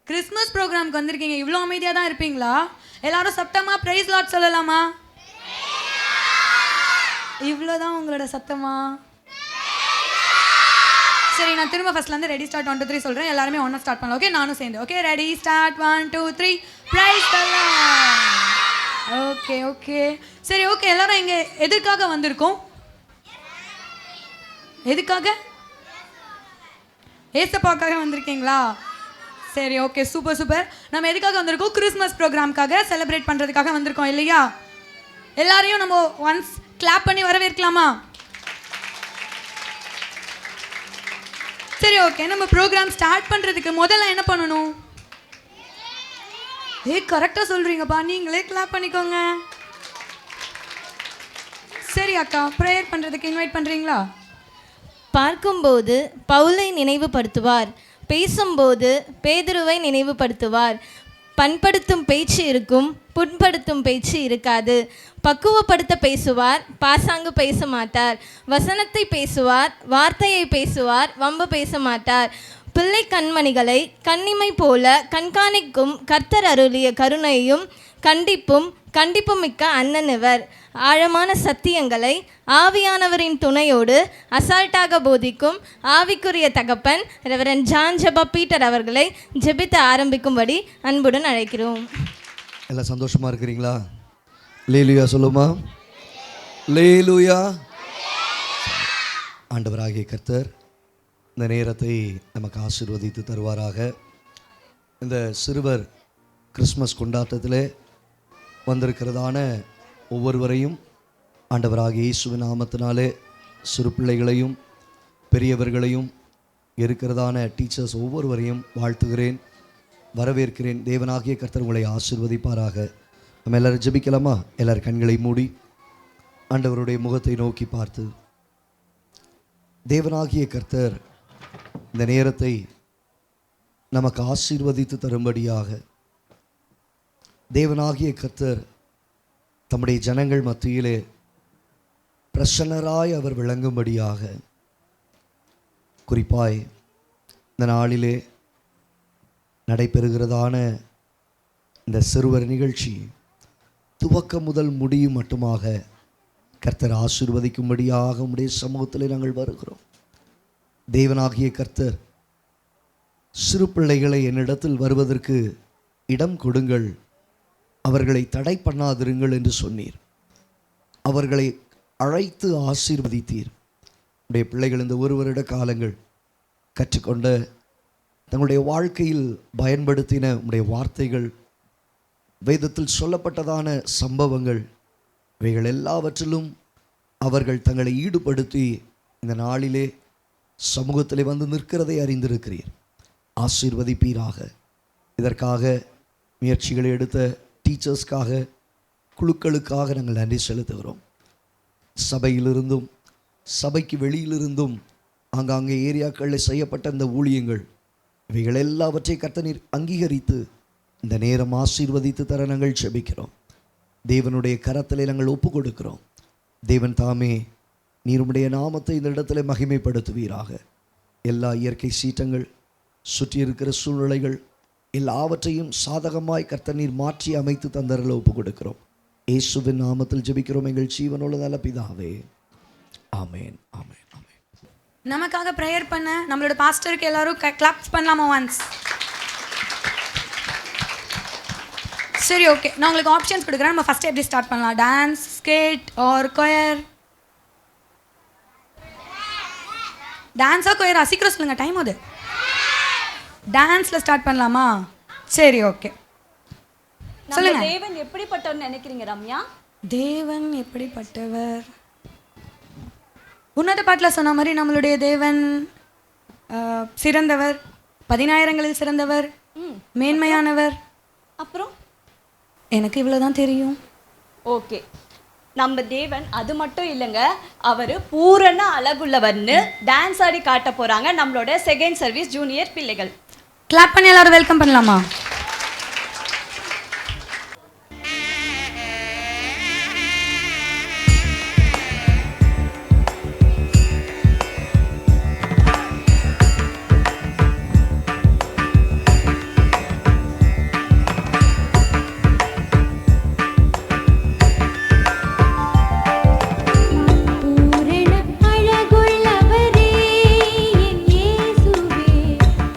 Christmas ப்ரோக்ராம்க்கு வந்திருக்கீங்க, இவ்வளோ அமைதியாக தான் இருப்பீங்களா? எல்லாரும் சத்தமாக பிரைஸ் லார்ட் சொல்லலாமா? இவ்வளோதான் உங்களோட சத்தமா? சரி, நான் திரும்ப ஃபர்ஸ்ட்லேருந்து ரெடி ஸ்டார்ட் 1 2 3 சொல்கிறேன். எல்லாருமே ஒன்றா ஸ்டார்ட் பண்ணலாம். ஓகே, நானும் சேர்ந்து. Okay, ready start 1 2 3 price the Lord. Okay okay சரி, ஓகே. எல்லாரும் இங்கே எதுக்காக வந்திருக்கோம்? எதுக்காக? ஏசப்பாக்காக வந்திருக்கீங்களா? சரி, ஓகே, சூப்பர் சூப்பர். நம்ம எதுக்காக வந்திருக்கோம்? கிறிஸ்மஸ் ப்ரோக்ராம்காக செலிப்ரேட் பண்ணுறதுக்காக வந்திருக்கோம் இல்லையா? எல்லாரையும் நம்ம ஒன்ஸ் கிளாப் பண்ணி வரவேற்கலாமா? சரி, ஓகே. நம்ம ப்ரோக்ராம் ஸ்டார்ட் பண்ணுறதுக்கு முதல்ல என்ன பண்ணணும்? கரெக்டாக சொல்கிறீங்கப்பா, நீங்களே கிளாப் பண்ணிக்கோங்க. சரி அக்கா, ப்ரேயர் பண்ணுறதுக்கு இன்வைட் பண்ணுறீங்களா? பார்க்கும்போது பவுலை நினைவுபடுத்துவார், பேசும்போது பேதுருவை நினைவுபடுத்துவார். பண்படுத்தும் பேச்சு இருக்கும், புண்படுத்தும் பேச்சு இருக்காது. பக்குவப்படுத்த பேசுவார், பாசாங்கு பேச மாட்டார். வசனத்தை பேசுவார், வார்த்தையை பேசுவார், வம்பு பேச மாட்டார். பிள்ளை கண்மணிகளை கண்ணிமை போல கண்காணிக்கும் கர்த்தர் அருளிய கருணையும் கண்டிப்பும் மிக்க அண்ணன் இவர். ஆழமான சத்தியங்களை ஆவியானவரின் துணையோடு அசால்ட்டாக போதிக்கும் ஆவிக்குரிய தகப்பன் ரெவரண்ட் ஜான் ஜெபா பீட்டர் அவர்களை ஜெபித்து ஆரம்பிக்கும்படி அன்புடன் அழைக்கிறோம். எல்லாம் சந்தோஷமா இருக்கிறீங்களா? லேலுயா சொல்லுமா? லேலுயா. ஆண்டவராகிய கர்த்தர் இந்த நேரத்தை நமக்கு ஆசீர்வதித்து தருவாராக. இந்த சிறுவர் கிறிஸ்மஸ் கொண்டாட்டத்தில் வந்திருக்கிறதான ஒவ்வொருவரையும் ஆண்டவராகிய இயேசுவின் நாமத்தினாலே, சிறு பிள்ளைகளையும் பெரியவர்களையும் இருக்கிறதான டீச்சர்ஸ் ஒவ்வொருவரையும் வாழ்த்துகிறேன், வரவேற்கிறேன். தேவனாகிய கர்த்தர் உங்களை ஆசீர்வதிப்பாராக. நம்ம எல்லோரும் ஜெபிக்கலாமா? எல்லாரும் கண்களை மூடி ஆண்டவருடைய முகத்தை நோக்கி பார்த்து, தேவனாகிய கர்த்தர் இந்த நேரத்தை நமக்கு ஆசீர்வதித்து தரும்படியாக, தேவனாகிய கர்த்தர் தம்முடைய ஜனங்கள் மத்தியிலே பிரசன்னராய் அவர் விளங்கும்படியாக, குறிப்பாய் இந்த நாளிலே நடைபெறுகிறதான இந்த சிறுவர் நிகழ்ச்சி துவக்கம் முதல் முடியும் மட்டுமாக கர்த்தர் ஆசீர்வதிக்கும்படியாக உம்முடைய சமூகத்திலே நாங்கள் வருகிறோம். தேவனாகிய கர்த்தர், சிறு பிள்ளைகளை என்னிடத்தில் வருவதற்கு இடம் கொடுங்கள், அவர்களை தடை பண்ணாதிருங்கள் என்று சொன்னீர். அவர்களை அழைத்து ஆசீர்வதித்தீர். உடைய பிள்ளைகள் இந்த ஒரு வருட காலங்கள் கற்றுக்கொண்ட, தங்களுடைய வாழ்க்கையில் பயன்படுத்தின உடைய வார்த்தைகள், வேதத்தில் சொல்லப்பட்டதான சம்பவங்கள், இவைகள் எல்லாவற்றிலும் அவர்கள் தங்களை ஈடுபடுத்தி இந்த நாளிலே சமூகத்திலே வந்து நிற்கிறதை அறிந்திருக்கிறீர். ஆசீர்வதிப்பீராக. இதற்காக முயற்சிகளை எடுத்த டீச்சர்ஸ்க்காக, குழுக்களுக்காக நாங்கள் நன்றி செலுத்துகிறோம். சபையிலிருந்தும் சபைக்கு வெளியிலிருந்தும் ஆங்காங்கே ஏரியாக்களில் செய்யப்பட்ட இந்த ஊழியங்கள், இவைகள் எல்லாவற்றை கர்த்தர் அங்கீகரித்து இந்த நேரம் ஆசீர்வதித்து தர நாங்கள் ஜெபிக்கிறோம். தேவனுடைய கரத்திலே நாங்கள் ஒப்பு கொடுக்கிறோம். தேவன் தாமே நீர் உம்முடைய நாமத்தை இந்த இடத்துல மகிமைப்படுத்துவீராக. எல்லா இயற்கை சீற்றங்கள், சுற்றி இருக்கிற சூழ்நிலைகள் எல்லாவற்றையும் சாதகமாய் கர்த்தர் நீர் மாற்றி அமைத்து தந்தரல ஒப்பு கொடுக்கிறோம். இயேசுவின் நாமத்தில் ஜெபிக்கிறோம் எங்கள் ஜீவனுள்ள நல்ல பிதாவே, ஆமேன் ஆமேன் ஆமேன். நமக்காக ப்ரேயர் பண்ண நம்மளோட பாஸ்டருக்கு எல்லாரும் கிளாப்ஸ் பண்ணலாமா ஒன்ஸ்? சரி, ஓகே. நான் உங்களுக்கு ஆப்ஷன்ஸ் கொடுக்குறேன். நம்ம ஃபஸ்ட்டு எப்படி ஸ்டார்ட் பண்ணலாம்? Dance, skate or choir? டான்ஸா கொயரா? சீக்கிரம் சொல்லுங்கள், டைம் அது. டான்ஸில் ஸ்டார்ட் பண்ணலாமா? சரி, ஓகே. சொல்லுங்க. தேவன் எப்படிப்பட்டவர் நினைக்கிறீங்க ரம்யா? தேவன் எப்படிப்பட்டவர்? உன்னத பாட்டில் சொன்ன மாதிரி நம்மளுடைய தேவன் சிறந்தவர், பதினாயிரங்களில் சிறந்தவர், மேன்மையானவர். அப்புறம் எனக்கு இவ்வளவுதான் தெரியும். ஓகே, நம்ம தேவன் அது மட்டும் இல்லைங்க, அவர் பூரண அழகுள்ளவர்னு டான்ஸ் ஆடி காட்ட போறாங்க நம்மளோட செகண்ட் சர்வீஸ் ஜூனியர் பிள்ளைகள். கிளாப் பண்ணி எல்லாரும் வெல்கம் பண்ணலாமா?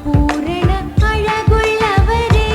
பூரண அழகுள்ளவரே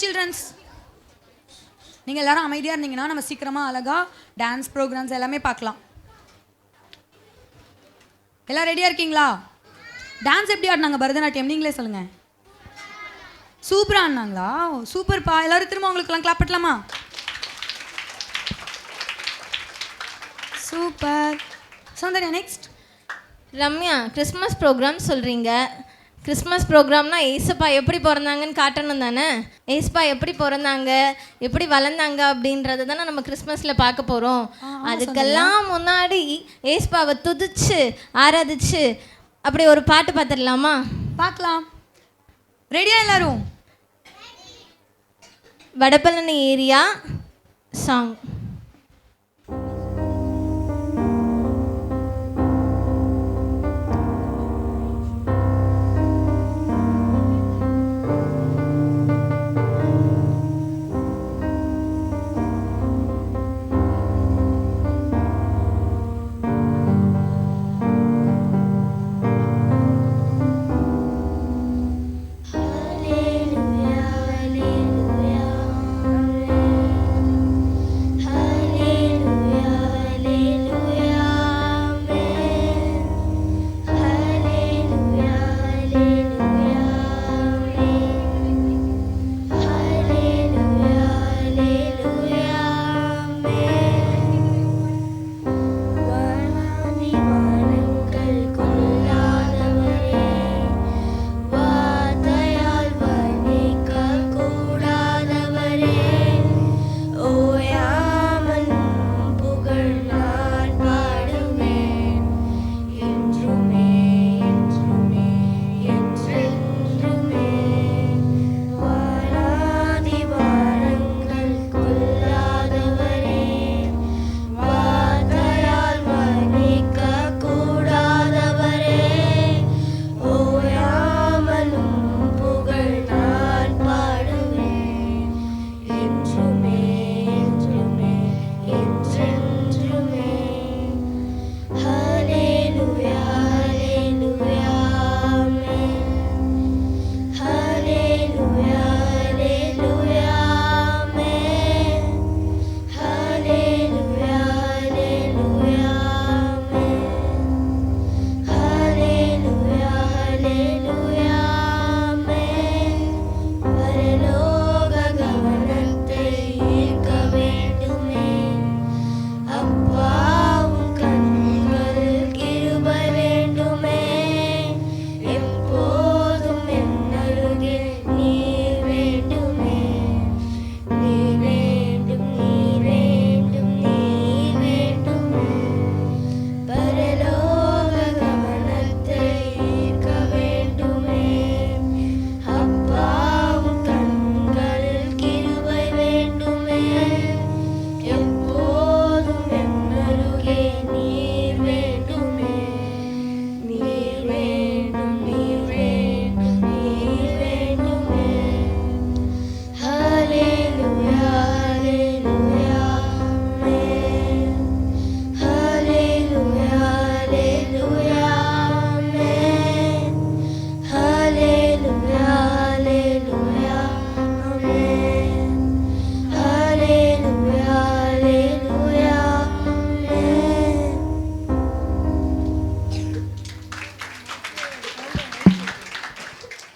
சில்ட்ரன்ஸ். நீங்கள் எல்லாரும் அமைதியாக இருந்தீங்கன்னா நம்ம சீக்கிரமாக அழகாக டான்ஸ் ப்ரோக்ராம்ஸ் எல்லாமே பார்க்கலாம். எல்லாம் ரெடியாக இருக்கீங்களா? டான்ஸ் எப்படி ஆடினாங்க பரதநாட்டியம்? நீங்களே சொல்லுங்கள். சூப்பராக ஆடினாங்களா? சூப்பர்ப்பா. எல்லோரும் திரும்ப உங்களுக்குலாம் கிளாப் பண்ணலாமா? Super. Soundarya next. Ramya, Christmas program சொல்கிறீங்க. கிறிஸ்மஸ் ப்ரோக்ராம்னா ஏசப்பா எப்படி பிறந்தாங்கன்னு காட்டணும் தானே. ஏசப்பா எப்படி பிறந்தாங்க, எப்படி வளர்ந்தாங்க அப்படின்றத தானே நம்ம கிறிஸ்மஸில் பார்க்க போகிறோம். அதுக்கெல்லாம் முன்னாடி ஏசப்பாவை துதிச்சு ஆராதிச்சு அப்படி ஒரு பாட்டு பார்த்துடலாமா? பார்க்கலாம். ரெடியா எல்லாரும்? Vadapalani area song.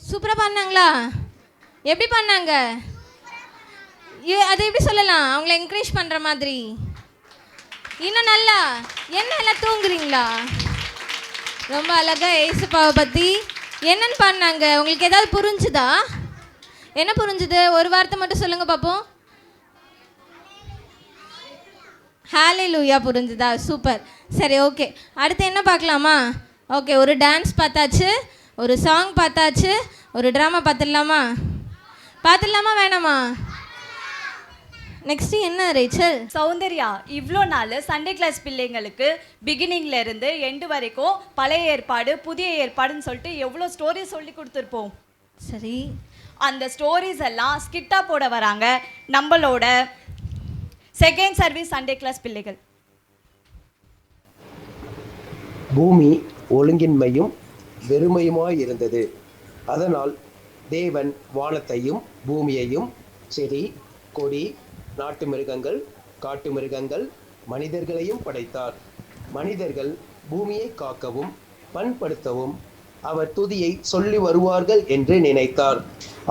சூப்பராக பண்ணாங்களா? எப்படி பண்ணாங்க? அதை எப்படி சொல்லலாம்? அவங்கள என்கரேஜ் பண்ணுற மாதிரி. இன்னும் நல்லா என்ன எல்லாம் தூங்குறீங்களா? ரொம்ப அழகாக ஏசப்பாவை பற்றி என்னன்னு பண்ணாங்க. உங்களுக்கு ஏதாவது புரிஞ்சுதா? என்ன புரிஞ்சுது? ஒரு வார்த்தை மட்டும் சொல்லுங்கள் பார்ப்போம். ஹalleluya புரிஞ்சுதா? சூப்பர். சரி, ஓகே. அடுத்து என்ன பார்க்கலாமா? ஓகே, ஒரு டான்ஸ் பார்த்தாச்சு, ஒரு சாங் பார்த்தாச்சு, ஒரு ட்ராமா பார்த்துடலாமா? வேணாமா? நெக்ஸ்ட் என்ன ரேச்சல்? சௌந்தர்யா, இவ்வளோ நாள் சண்டே கிளாஸ் பிள்ளைங்களுக்கு பிகினிங்ல இருந்து எண்டு வரைக்கும் பழைய ஏற்பாடு புதிய ஏற்பாடுன்னு சொல்லிட்டு எவ்வளோ ஸ்டோரி சொல்லி கொடுத்துருப்போம். சரி, அந்த ஸ்டோரிஸ் எல்லாம் ஸ்கிட்டா போட வராங்க நம்மளோட செகண்ட் சர்வீஸ் சண்டே கிளாஸ் பிள்ளைகள். பூமி ஒழுங்கின்மையும் வெறுமையுமாய் இருந்தது. அதனால் தேவன் வானத்தையும் பூமியையும் செடி கொடி நாட்டு மிருகங்கள் காட்டு மிருகங்கள் மனிதர்களையும் படைத்தார். மனிதர்கள் பூமியை காக்கவும் பண்படுத்தவும் அவர் துதியை சொல்லி வருவார்கள் என்று நினைத்தார்.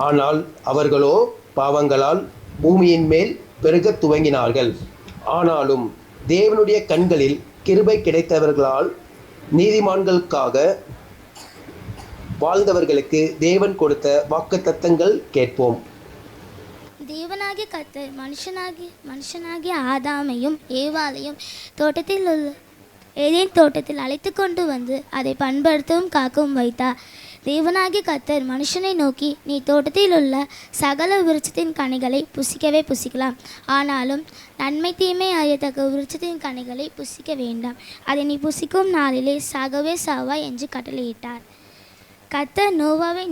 ஆனால் அவர்களோ பாவங்களால் பூமியின் மேல் பெருகத் துவங்கினார்கள். ஆனாலும் தேவனுடைய கண்களில் கிருபை கிடைத்தவர்களால் நீதிமான்களுக்காக வாழ்ந்தவர்களுக்கு தேவன் கொடுத்த வாக்குத்தத்தங்கள் கேட்போம். தேவனாகிய கர்த்தர் மனுஷனாகிய ஆதாமையும் ஏவாளையும் தோட்டத்தில் உள்ள ஏதேன் தோட்டத்தில் அழைத்து கொண்டு வந்து அதை பண்படுத்தவும் காக்கவும் வைத்தார். தேவனாகிய கர்த்தர் மனுஷனை நோக்கி, நீ தோட்டத்தில் உள்ள சகல விருட்சத்தின் கனிகளை புசிக்கவே புசிக்கலாம், ஆனாலும் நன்மை தீமை அறியத்தக்க விருட்சத்தின் கனிகளை புசிக்க வேண்டாம், அதை நீ புசிக்கும் நாளிலே சாகவே சாவாய் என்று கட்டளையிட்டார். கர்த்தர் நோவாவை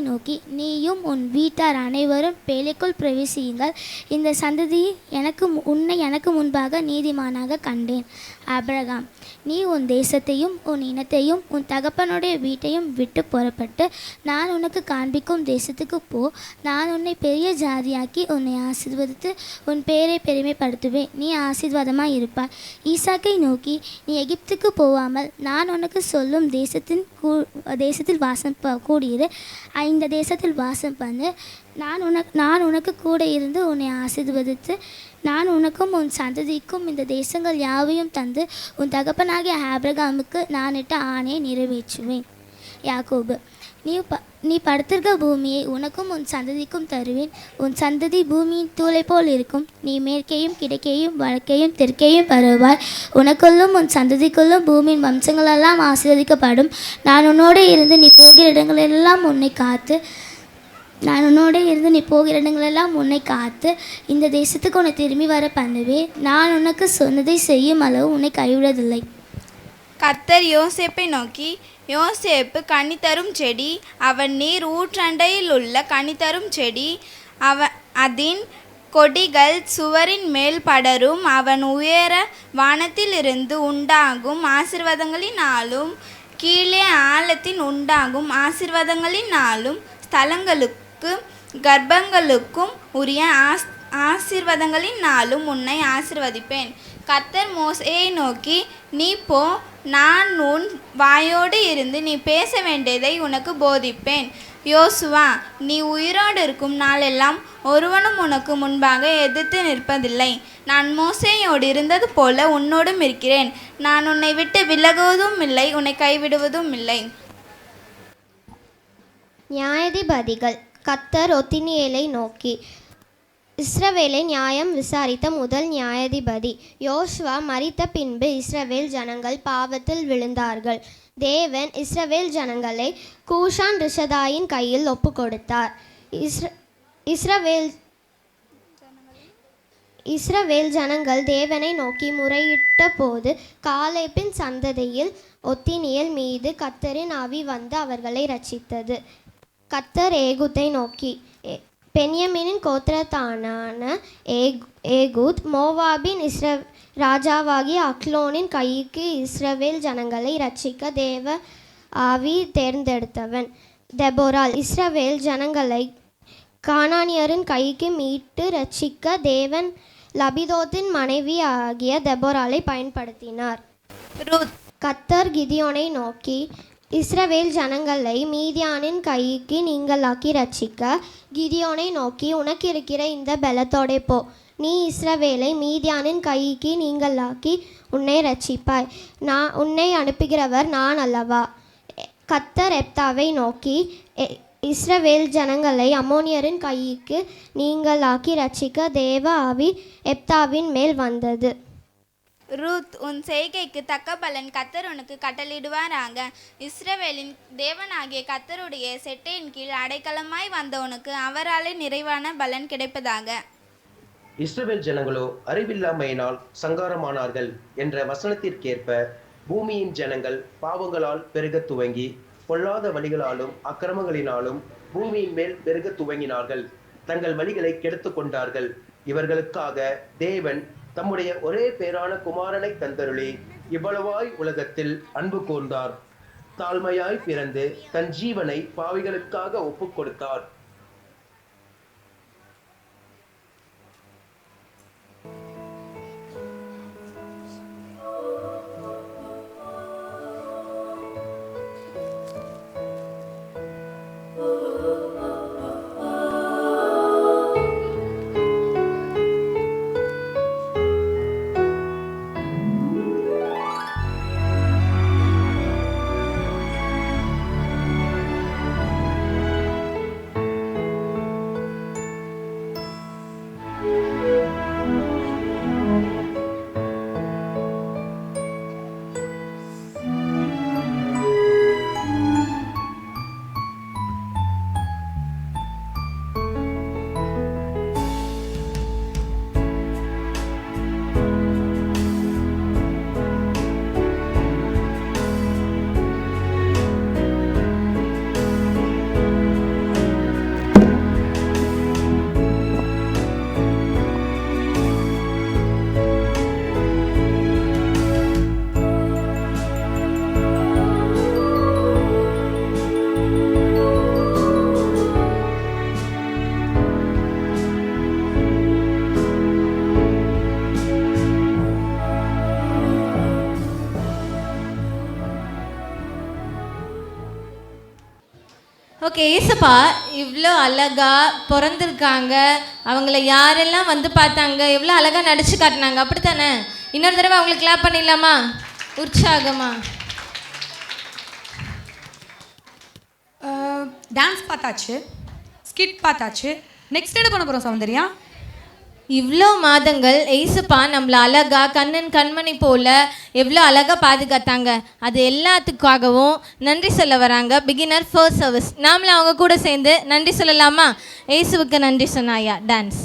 நோக்கி, நீயும் உன் வீட்டார் அனைவரும் பேழைக்குள் பிரவேசியுங்கள். இந்த சந்ததியை எனக்கு முன்பாக நீதிமானாக கண்டேன். ஆபிரகாம், நீ உன் தேசத்தையும் உன் இனத்தையும் உன் தகப்பனுடைய வீட்டையும் விட்டு புறப்பட்டு நான் உனக்கு காண்பிக்கும் தேசத்துக்கு போ. நான் உன்னை பெரிய ஜாதியாக்கி உன்னை ஆசீர்வதித்து உன் பேரை பெருமைப்படுத்துவேன். நீ ஆசீர்வாதமாய் இருப்பாய். ஈசாக்கை நோக்கி, நீ எகிப்துக்கு போகாமல் நான் உனக்கு சொல்லும் தேசத்தில் வாசம் கூடியிரு. இந்த தேசத்தில் வாசம் பண்ணு. நான் உனக்கு கூட இருந்து உன்னை ஆசீர்வதித்து நான் உனக்கும் உன் சந்ததிக்கும் இந்த தேசங்கள் யாவையும் தந்து உன் தகப்பனாகிய ஆபிரகாமுக்கு நான் இட்ட ஆணையை நிறைவேற்றுவேன். யாக்கோபு, நீ படுத்திருக்க பூமியை உனக்கும் உன் சந்ததிக்கும் தருவேன். உன் சந்ததி பூமியின் தூளை போல் இருக்கும். நீ மேற்கேயும் கிழக்கேயும் வடக்கேயும் தெற்கேயும் பரவுவாய். உனக்குள்ளும் உன் சந்ததிக்குள்ளும் பூமியின் வம்சங்களெல்லாம் ஆசீர்வதிக்கப்படும். நான் உன்னோடு இருந்து நீ போகிற இடங்களெல்லாம் உன்னை காத்து இந்த தேசத்துக்கு உன்னை திரும்பி வர பண்ணுவேன். நான் உனக்கு சொன்னதை செய்யும் அளவு உன்னை கைவிடுவதில்லை. கர்த்தர் யோசேப்பை நோக்கி, யோசேப்பு கனிதரும் செடி, அவன் நீர் ஊற்றண்டையில் உள்ள கனிதரும் செடி, அதன் கொடிகள் சுவரின் மேல் படரும். அவன் உயர வானத்திலிருந்து உண்டாகும் ஆசீர்வாதங்களினாலும் கீழே ஆழத்தின் உண்டாகும் ஆசீர்வாதங்களினாலும் ஸ்தலங்களுக்கு கர்ப்பங்களுக்கும் உரிய ஆசீர்வாதங்களினாலும் உன்னை ஆசீர்வதிப்பேன். கர்த்தர் மோசேயை நோக்கி, நீ போ, நான் உன் வாயோடு இருந்து நீ பேச வேண்டியதை உனக்கு போதிப்பேன். யோசுவா, நீ உயிரோடு இருக்கும் நாளெல்லாம் ஒருவனும் உனக்கு முன்பாக எதிர்த்து நிற்பதில்லை. நான் மோசேயோடு இருந்தது போல உன்னோடும் இருக்கிறேன். நான் உன்னை விட்டு விலகுவதும் இல்லை, உன்னை கைவிடுவதும் இல்லை. நியாயாதிபதிகள். கர்த்தர் ஒத்தினியேலை நோக்கி, இஸ்ரவேலை நியாயம் விசாரித்த முதல் நியாயாதிபதி. யோசுவா மரித்த பின்பு இஸ்ரவேல் ஜனங்கள் பாவத்தில் விழுந்தார்கள். தேவன் இஸ்ரவேல் ஜனங்களை கூஷான் ரிஷதாயின் கையில் ஒப்பு கொடுத்தார். இஸ்ரவேல் ஜனங்கள் தேவனை நோக்கி முறையிட்ட போது காலேபின் சந்ததியில் ஒத்தினியேல் மீது கர்த்தரின் ஆவி வந்து அவர்களை இரட்சித்தது. கர்த்தர் ஏகூத்தை நோக்கி, பென்யமீனின் கோத்திரத்தானான ஏகூத் மோவாபின் ராஜாவாகிய அக்லோனின் கைக்கு இஸ்ரவேல் ஜனங்களை இரட்சிக்க தேவ ஆவி தேர்ந்தெடுத்தவன். தெபோராள். இஸ்ரவேல் ஜனங்களை கானானியரின் கைக்கு மீட்டு இரட்சிக்க தேவன் லபிதோத்தின் மனைவி ஆகிய தெபோராளை பயன்படுத்தினார். கர்த்தர் கிதியோனை நோக்கி, இஸ்ரவேல் ஜனங்களை மீதியானின் கைக்கு நீங்களாக்கி ரட்சிக்க கிதியோனை நோக்கி, உனக்கு இருக்கிற இந்த பலத்தோடே போ, நீ இஸ்ரவேலை மீதியானின் கைக்கு நீங்களாக்கி உன்னை ரட்சிப்பாய். உன்னை அனுப்புகிறவர் நான் அல்லவா? கர்த்தர் எப்தாவை நோக்கி, இஸ்ரவேல் ஜனங்களை அம்மோனியரின் கைக்கு நீங்களாக்கி ரட்சிக்க தேவ ஆவி எப்தாவின் மேல் வந்தது. ரூத், உன் செய்கைக்கு தக்க பலன் கர்த்தர் உனக்கு கட்டளிடுவாராக. இஸ்ரவேலின் தேவனாகிய கர்த்தருடைய செட்டையின் கீழ் அடைக்கலமாய் வந்த உனக்கு அவராலே நிறைவான பலன் கிடைப்பதாக. இஸ்ரவேல் ஜனங்களோ அறிவில்லாமையினால் சங்காரமானார்கள் என்ற வசனத்திற்கேற்ப பூமியின் ஜனங்கள் பாவங்களால் பெருகத் துவங்கி பொல்லாத வழிகளாலும் அக்கிரமங்களினாலும் பூமியின் மேல் பெருகத் துவங்கினார்கள். தங்கள் வழிகளை கெடுத்து கொண்டார்கள். இவர்களுக்காக தேவன் தம்முடைய ஒரே பேரான குமாரனை தந்தருளி இவ்வளவாய் உலகத்தில் அன்பு கூர்ந்தார். தாழ்மையாய் பிறந்து தன் ஜீவனை பாவிகளுக்காக ஒப்பு கொடுத்தார். ஓகே ஏசப்பா இவ்வளோ அழகா பிறந்திருக்காங்க, அவங்கள யாரெல்லாம் வந்து பார்த்தாங்க, எவ்வளோ அழகா நடிச்சு காட்டினாங்க, அப்படித்தானே? இன்னொரு தடவை அவங்களுக்கு கிளாப் பண்ணிடலாமா உற்சாகமா? டான்ஸ் பார்த்தாச்சு, ஸ்கிட் பார்த்தாச்சு, நெக்ஸ்ட் என்ன பண்ண போகிறோம் சௌந்தர்யா? இவ்வளோ மாதங்கள் ஏசப்பா நம்மளை அழகா கண்ணன் கண்மணி போல எவ்வளோ அழகாக பாதுகாத்தாங்க. அது எல்லாத்துக்காகவும் நன்றி சொல்ல வராங்க பிகினர் ஃபர்ஸ்ட் சர்வீஸ். நாமளும் அவங்க கூட சேர்ந்து நன்றி சொல்லலாமா? ஏசுவுக்கு நன்றி சொன்னாயா டான்ஸ்.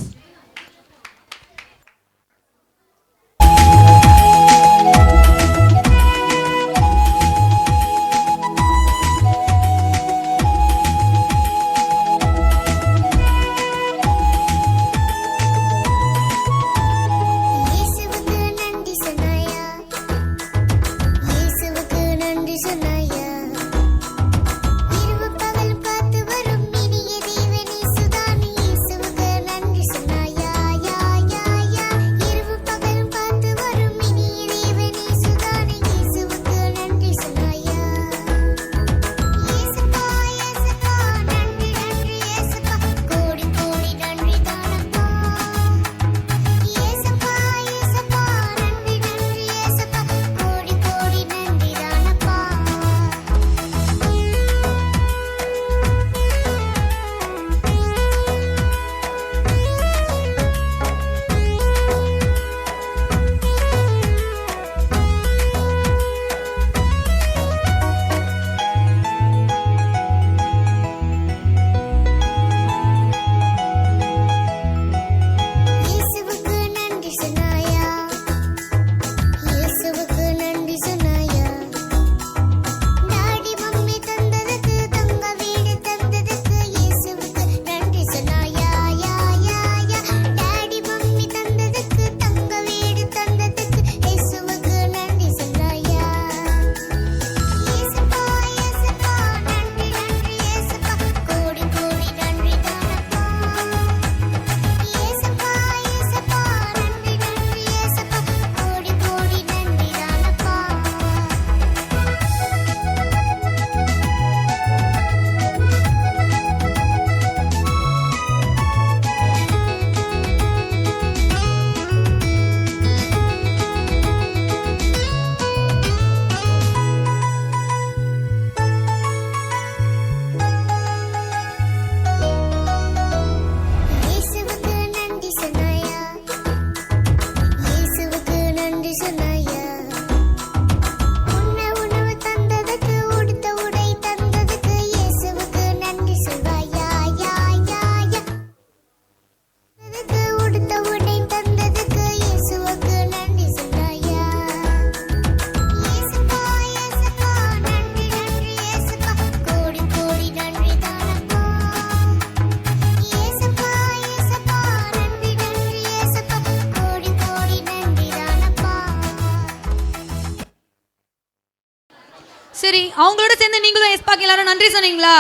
சரி, அவங்களோட சேர்ந்து நீங்களும் எஸ்பாக்கு எல்லாரும் நன்றி சொன்னீங்களா?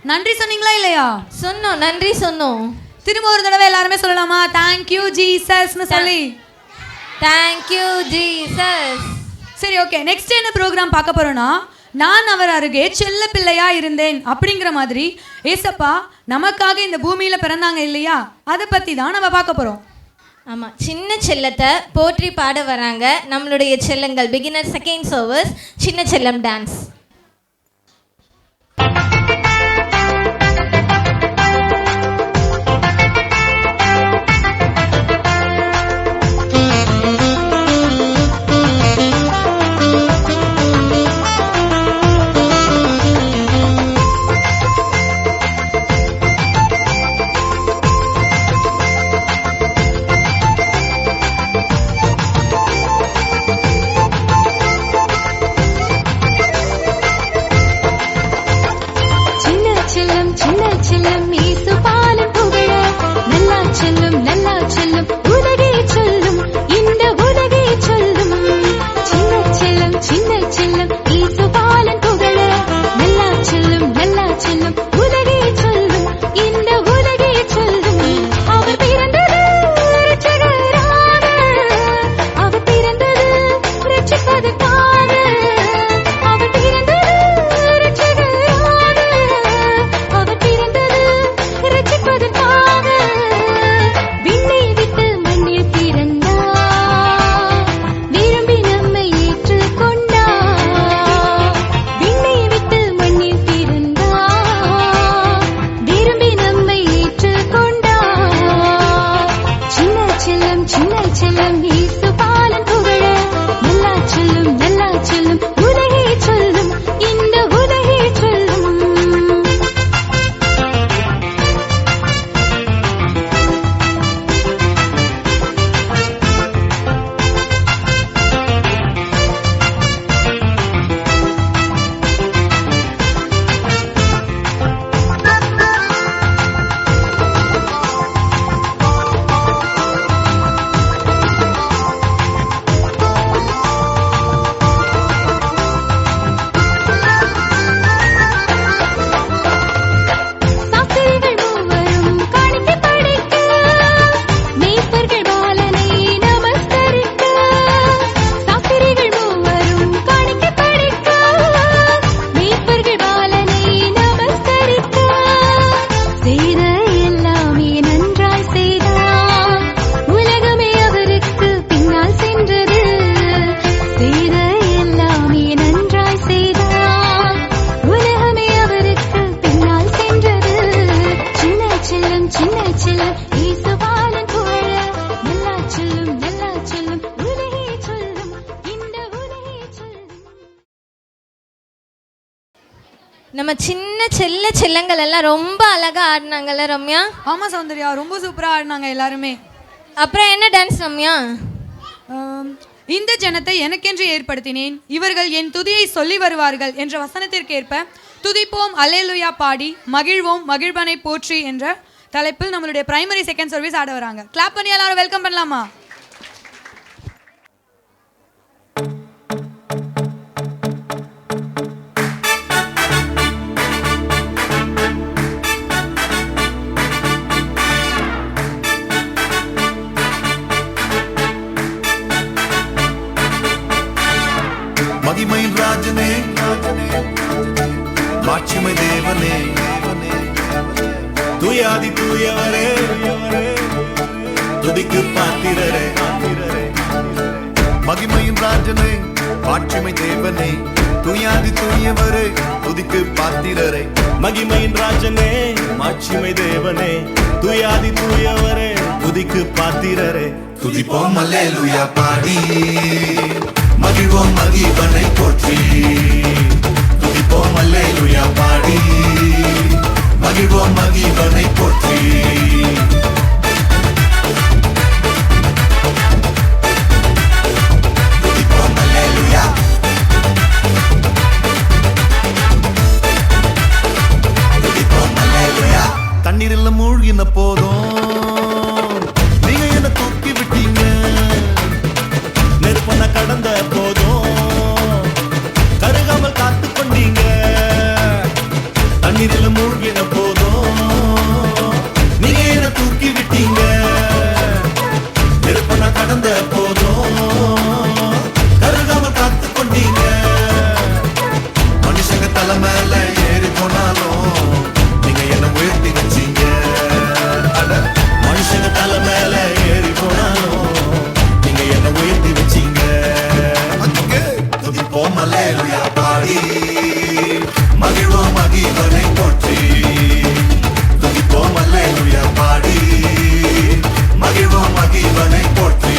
நன்றி சொன்னீங்களா இல்லையா? சொன்னோம், நன்றி சொன்னோம். திரும்ப ஒரு தடவை எல்லாருமே சொல்லலாமா? தேங்க்யூ ஜீசஸ்னு சொல்லி. Thank you Jesus. சரி, ஓகே. நெக்ஸ்ட் என்ன ப்ரோக்ராம் பார்க்க போறோம்னா, நான் அவர் அருகே செல்ல பிள்ளையா இருந்தேன் அப்படிங்கிற மாதிரி ஏசப்பா நமக்காக இந்த பூமியில பிறந்தாங்க இல்லையா, அதை பத்தி தான் நம்ம பார்க்க போறோம். ஆமாம், சின்ன செல்லத்தை போற்றி பாட வராங்க நம்மளுடைய செல்லங்கள். பிகினர் செகண்ட் சர்வீஸ் சின்ன செல்லம் டான்ஸ். சின்ன செல்லம் இயேசுவாலன் புகழ நல்லா சொல்லும் நல்லா சொல்லும் உலகே சொல்லும் இந்த உலகே சொல்லும். நம்ம சின்ன செல்லங்கள் எல்லாம் ரொம்ப அழகா ஆடினாங்கல்ல ரம்யா? ஆமா சௌந்தர்யா, ரொம்ப சூப்பரா ஆடினாங்க எல்லாருமே. அப்புறம் என்ன டான்ஸ் ரம்யா? இந்த ஜனத்தை எனக்கென்று ஏற்படுத்தினேன், இவர்கள் என் துதியை சொல்லி வருவார்கள் என்ற வசனத்திற்கேற்ப துதிப்போம் அல்லேலூயா பாடி மகிழ்வோம் மகிழ்வனை போற்றி என்ற தலைப்பில் நம்மளுடைய பிரைமரி செகண்ட் சர்வீஸ் ஆட வராங்க. கிளாப் பண்ணி எல்லாரும் வெல்கம் பண்ணலாமா? மகிமையின் ராஜனே மாட்சிமை தேவனே துயாதி தூயவரே துதிக்கு பாத்திரரே மகிமையின் ராஜனே மாட்சிமை தேவனே துயாதி தூயவரே துதிக்கு பாத்திரரே மகிமையின் ராஜனே மாட்சிமை தேவனே துயாதி தூயவரே துதிக்கு பாத்திரரே துதிப்போம் அல்லேலூயா பாடி மகிழ்வோம் மகிழ்வனை போற்றி துதிப்போம் அல்லேலூயா பாடி மகிழ்வோம் மகிழ்வனை போற்றி துதிப்போம் அல்லேலூயா துதிப்போம் அல்லேலூயா. தண்ணீரில் மூழ்கின போதும் நீங்க என்ன தூக்கி விட்டீங்க, நெருப்பன கடந்த போதும் கருகாமல் காத்து கொண்டீங்க. தண்ணீரில் மூழ்கின போதும் நீங்க என்ன தூக்கி விட்டீங்க, நெருப்பன கடந்த போதும் கருகாமல் காத்து கொண்டீங்க. மனுஷங்க தலை மேல ஏறி போனாலும் நீங்க என்ன உயர்த்தி வச்சீங்க. மனுஷங்க தலை மேல ஏறி போனாலும் நீங்க என்ன உயர்த்தி வச்சீங்க. துதிப்போம் அல்லேலூயா பாடி மகிழ்வோம் மகிழ்வனை போற்றி துதிப்போம் அல்லேலூயா பாடி மகிழ்வோம் மகிழ்வனை போற்றி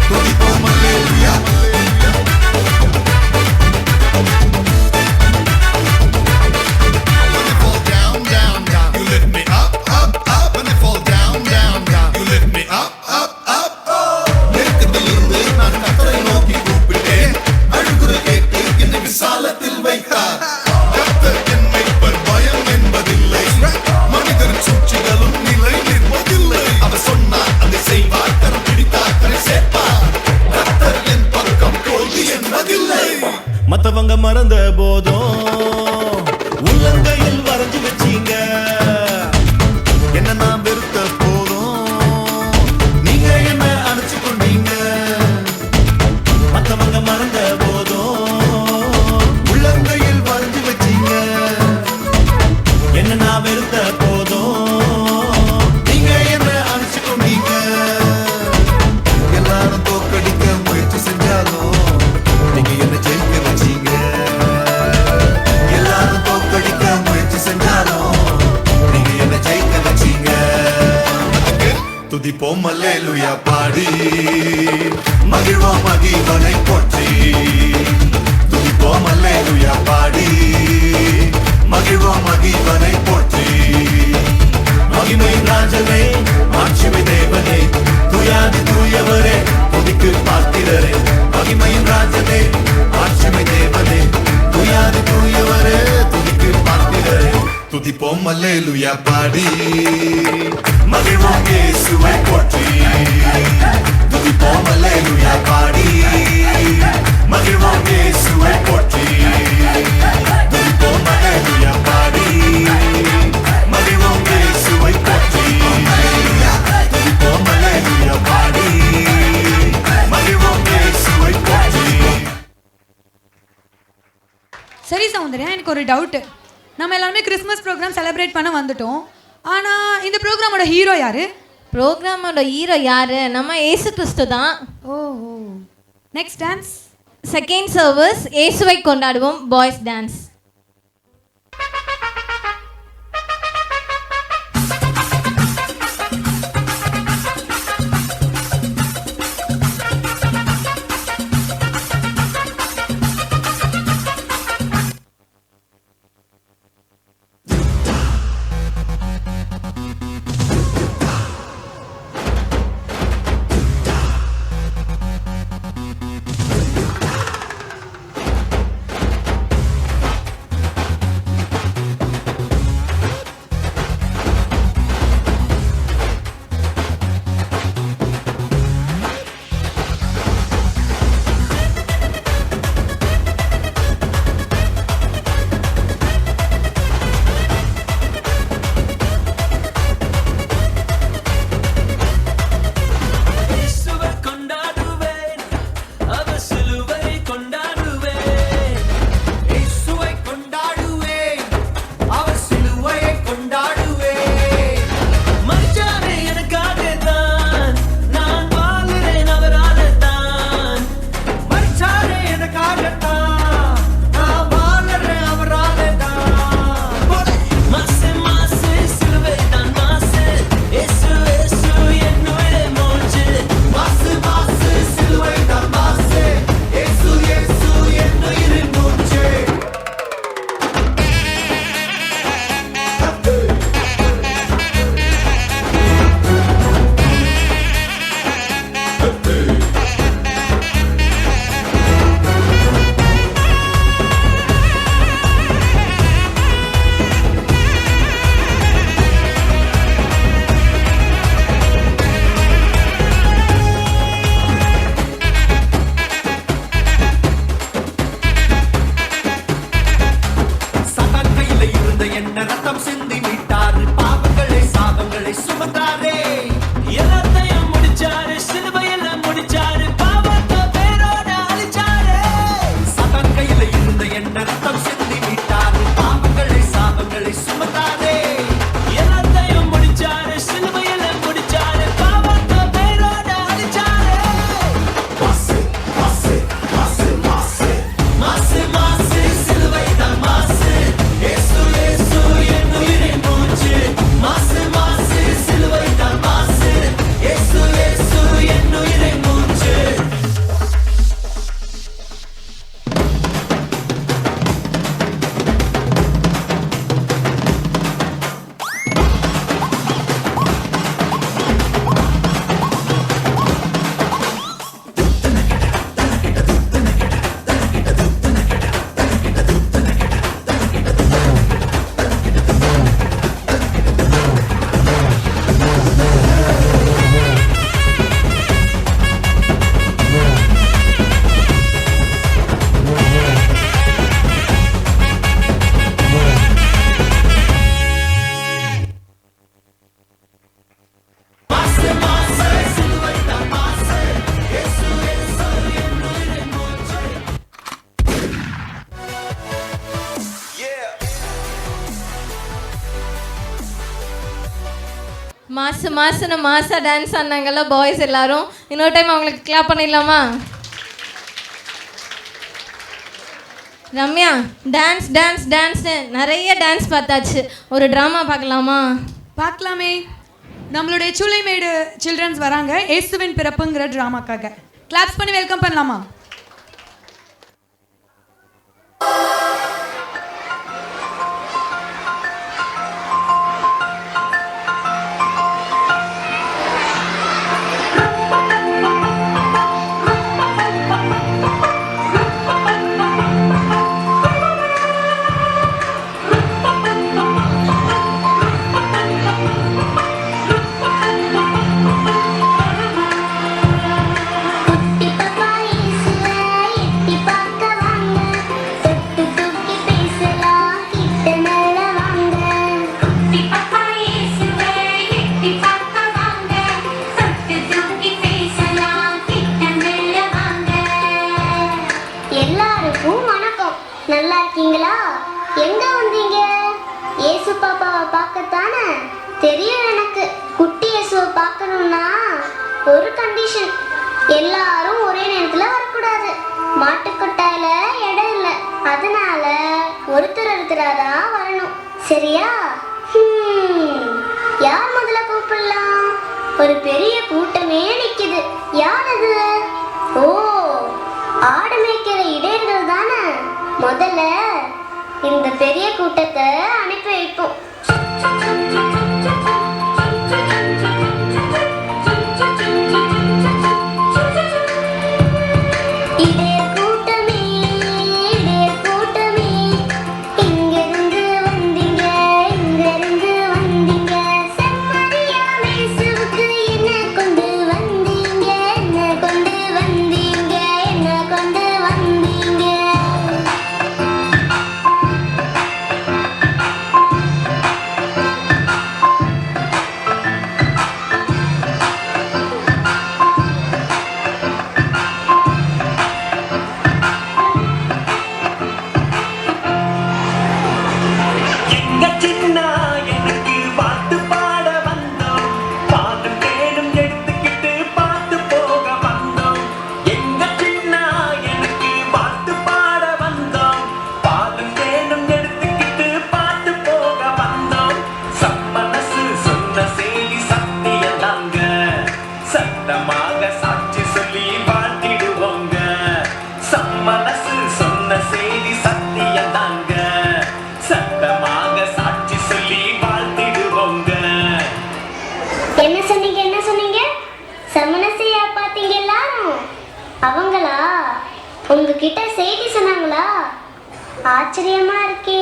துதிப்போம் அல்லேலூயா. மத்தவங்க மறந்த போதும் உள்ளங்கையில் வரைஞ்சு வச்சீங்க. என்ன நான் வெறுத்த போதும் நீங்க என்ன அணைச்சு கொண்டீங்க. மத்தவங்க மறந்த போதும் உள்ளங்கையில் வரைஞ்சு வச்சீங்க. என்ன நான் வெறுத்த போதும் நீங்க என்ன அணைச்சு கொண்டீங்க. எல்லாரும் தோக்கடிக்க முயற்சி செஞ்சாலும் நீங்க என்ன ஜெயிக்க வச்சீங்க. எல்லாரும் தோக்கடிக்க முயற்சி செஞ்சாலும் நீங்க என்ன ஜெயிக்க வச்சீங்க. துதிப்போம் அல்லேலூயா பாடி மகிழ்வோம் மகிழ்வனை போற்றி துதிப்போம் அல்லேலூயா பாடி மகிழ்வோம் மகிழ்வனை போற்றி மகிமையின் ராஜனே மாட்சிமை தேவனே துயாதி தூயவரே துதிக்கு பாத்திரரே மகிமையின் ராஜனே மாட்சிமை தேவனே துயாதி தூயவரே துதிக்கு பாத்திரரே துதிப்போம் அல்லேலூயா பாடி மகிழ்வோம் இயேசுவை போற்றி துதிப்போம் அல்லேலூயா பாடி மகிழ்வோம் இயேசுவை போற்றி துதிப்போம் அல்லேலூயா பாடி மகிழ்வோம் இயேசுவை போற்றி துதிப்போம் அல்லேலூயா பாடி மகிழ்வோம் இயேசுவை போற்றி. சரி சௌந்தர்யா, எனக்கு ஒரு டவுட்டு. நம்ம எல்லாருமே கிறிஸ்மஸ் ப்ரோக்ராம் செலிப்ரேட் பண்ண வந்துட்டோம். ஆனால் இந்த ப்ரோக்ராமோட ஹீரோ யாரு? ப்ரோக்ராமோட ஹீரோ யாரு? நம்ம ஏசு கிறிஸ்து தான். ஓ நெக்ஸ்ட் டான்ஸ் செகண்ட் சர்வீஸ் இயேசுவை கொண்டாடுவோம் பாய்ஸ் டான்ஸ். மாசா டான்ஸ் ஆனாங்கல்ல பாய்ஸ் எல்லாரும். இன்னொரு டைம் அவங்களுக்கு கிளாப் பண்ணிடலாமா? ரம்யா, டான்ஸ் டான்ஸ் டான்ஸ்னு நிறைய டான்ஸ் பார்த்தாச்சு. ஒரு ட்ராமா பார்க்கலாமா? பார்க்கலாமே. நம்மளுடைய சூளைமேடு சில்ட்ரன்ஸ் வராங்க இயேசுவின் பிறப்புங்கிற ட்ராமாக்காக. கிளாப்ஸ் பண்ணி வெல்கம் பண்ணலாமா? நல்லா இருக்கீங்களா? எங்க வந்தீங்க? இயேசு பாப்பாவை பார்க்கத்தானே? தெரியும் எனக்கு. குட்டி இயேசுவை பார்க்கணும்னா ஒரு கண்டிஷன். எல்லாரும் ஒரே நேரத்துல வரக்கூடாது. மாட்டுக்கொட்டாயில இடம் இல்லை, அதனால ஒருத்தராதான் வரணும். சரியா? யார் முதல்ல கூப்பிடலாம்? ஒரு பெரிய கூட்டமே நிக்குது. யார் அது? ஓ, ஆடு மேய்க்கிற இடையர்கள் தானே. முதல்ல இந்த பெரிய கூட்டத்தை அனுப்பி வைப்போம். அவங்களா உங்ககிட்ட செய்தி சொன்னாங்களா? ஆச்சரியமா இருக்கே.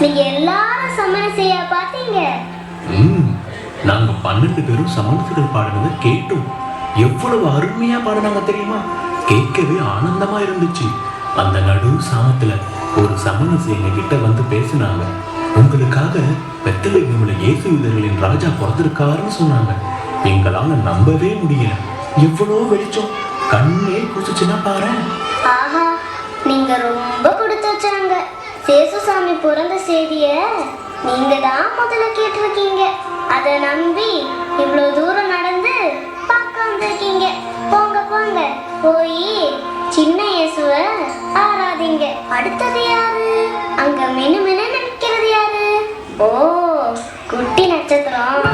நீங்க எல்லாரும் சமரசையா பாத்தீங்க? நாங்க 12 பேரும் சமரசங்கள் பாடுனதை கேட்டோம். எவ்வளவு அருமையா பாடுனாங்க தெரியுமா? கேட்கவே ஆனந்தமா இருந்துச்சு. அந்த நடு சாமத்துல ஒரு சமரசி எங்க கிட்ட வந்து பேசினாங்க. உங்களுக்காக பெத்தலகேமில் இயேசு யூதர்களின் ராஜா பிறந்திருக்காருன்னு சொன்னாங்க. எங்களால நம்பவே முடியல. எவ்வளோ வெளிச்சம், கண்ணே குடிச்சுன்னா பாரு. ஆஹா, நீங்க ரொம்ப கொடுத்து வச்சாங்க. சேசுசாமி பிறந்த செய்திய நீங்க தான் முதல்ல கேட்டிருக்கீங்க. அதை நம்பி இவ்வளவு தூரம் நடந்து பார்க்க வந்திருக்கீங்க. போங்க போங்க, போய் சின்ன இயேசுவ ஆராதிங்க. அடுத்தது யாரு? அங்க மெனு மெனு நினைக்கிறது யாரு? ஓ, குட்டி நட்சத்திரம்.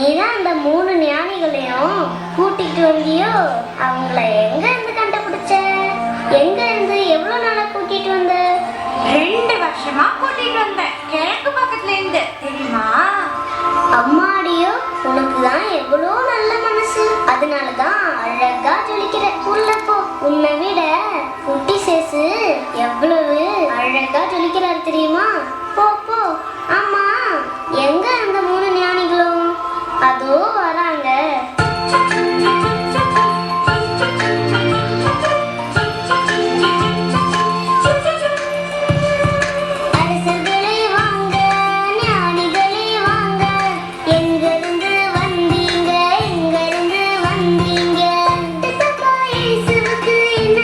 நீதான் அந்த 3 ஞானிகளையும் கூட்டிட்டு வந்தியோ? அவங்கள எங்க இருந்து கண்டுபிடிச்ச? எங்க இருந்து எவ்வளவு நாளா கூட்டிட்டு வந்த? 2 வருஷமா கூட்டிட்டு வந்தேன், கிழக்கு பக்கத்துல இருந்து. தெரியுமா? அம்மாடியோ, உனக்குதான் எவ்வளோ நல்ல மனசு. அதனாலதான் அழகா ஜொலிக்கிற. உள்ள போ. உன்னை விட குட்டி சேசு எவ்வளவு அழகா ஜொலிக்கிறாரு தெரியுமா? போ போ. ஆமா, எங்க அந்த 3 ஞானிகளும்? அதோ வராங்க. என்ன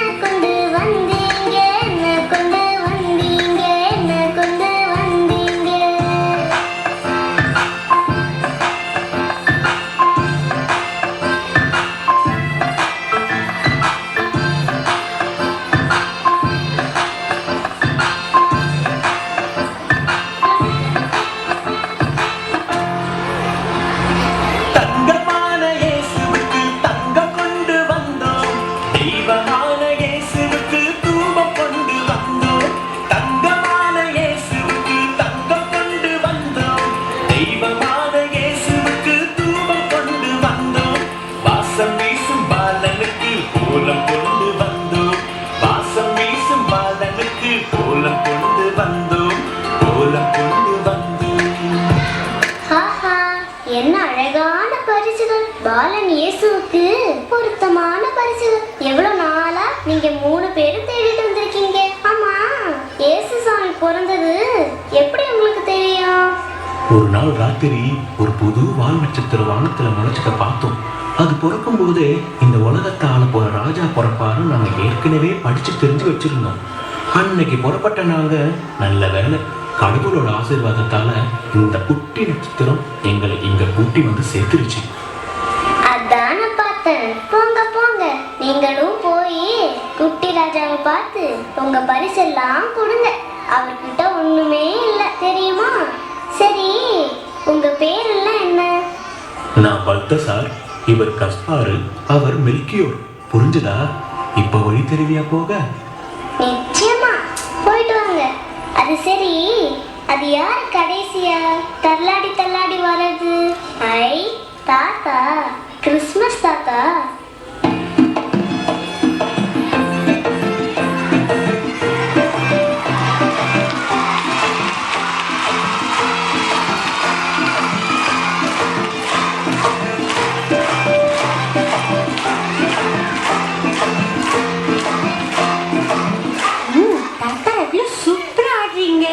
இயேசுவுக்கு பொருத்தமான பரிசு. எவ்வளவு நாளா நீங்க 3 பேரும் தேடிட்டு வந்திருக்கீங்க. ஆமா, இயேசு சாமி பிறந்தது எப்படி உங்களுக்கு தெரியும்? ஒரு நாள் ராத்திரி ஒரு புது வால் நட்சத்திர வானத்துல முளைச்சத பார்த்தோம். அது பிறக்கும் போதே இந்த உலகத்தை ஆள போற ராஜா பிறப்பாரு நாங்க ஏற்கனவே படிச்சு தெரிஞ்சு வச்சிருந்தோம். அன்னைக்கு புறப்பட்ட நாங்க நல்ல வேலை கடவுளோட ஆசீர்வாதத்தால இந்த குட்டி நட்சத்திரம் எங்களை இங்க கூட்டி வந்து சேர்த்துருச்சு. அதான பார்த்தேன். போங்க போங்க, நீங்களும் போய் குட்டி ராஜாவை பார்த்து உங்க பரிசெல்லாம் கொடுங்க. அவர்கிட்ட ஒண்ணுமே இல்லை தெரியுமா? சரி, உங்க பேரெல்லாம் என்ன? நான் பல்தசார், இவர் கஸ்பாரு, அவர் மெல்கியோர். புரிஞ்சுதா? இப்ப வழி தெரிவியா போக? நிச்சயமா, போயிட்டு வாங்க. அது சரி, அது யார் கடைசியா தள்ளாடி தள்ளாடி வர்றது? ஐ, தாத்தா, கிறிஸ்மஸ் தாத்தா. தாத்தா எவ்வளவு சூப்பரா ஆடுறீங்க.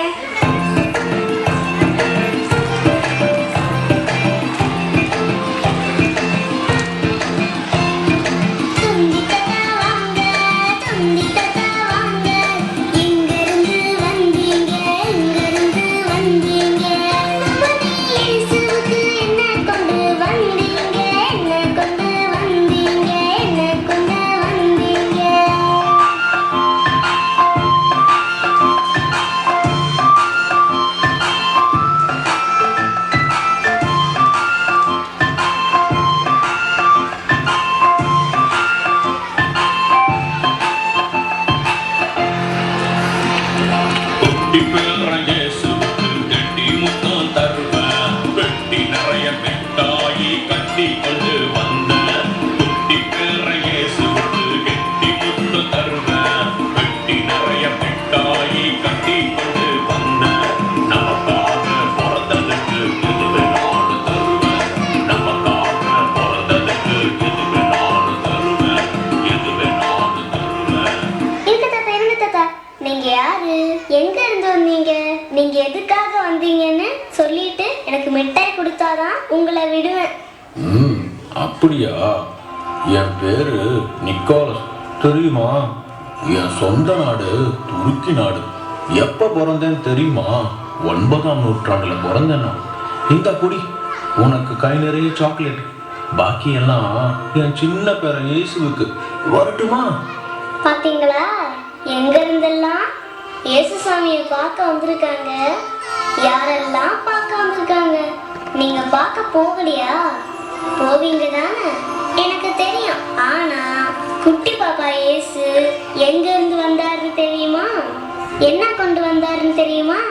நீங்க யாரு? எங்க இருந்து வந்தீங்க? நீங்க எதுக்காக வந்தீங்கன்னு சொல்லிட்டு எனக்கு மிட்டாய் கொடுத்தாதான் உங்களை விடுவேன். அப்படியா? என் பேரு நிக்கோலஸ், தெரியுமா? என் சொந்த நாடு துருக்கி நாடு. எப்ப பிறந்தேன்னு தெரியுமா? 9ஆம் நூற்றாண்டுல பிறந்தேன் நான். இந்த குடி, உனக்கு கை நிறைய சாக்லேட். பாக்கி எல்லாம் என் சின்ன பேர இயேசுவுக்கு. வரட்டுமா? பாத்தீங்களா, எங்க இருந்தெல்லாம் இயேசு சாமியை பார்க்க வந்திருக்காங்க. யாரெல்லாம் பார்க்க வந்திருக்காங்க? நீங்க பார்க்க போகலையா? போவீங்க தானே, எனக்கு தெரியும். ஆனா குட்டி பாப்பா இயேசு எங்க இருந்து வந்தாருன்னு தெரியுமா? என்ன கொண்டு வந்தாருன்னு தெரியுமா?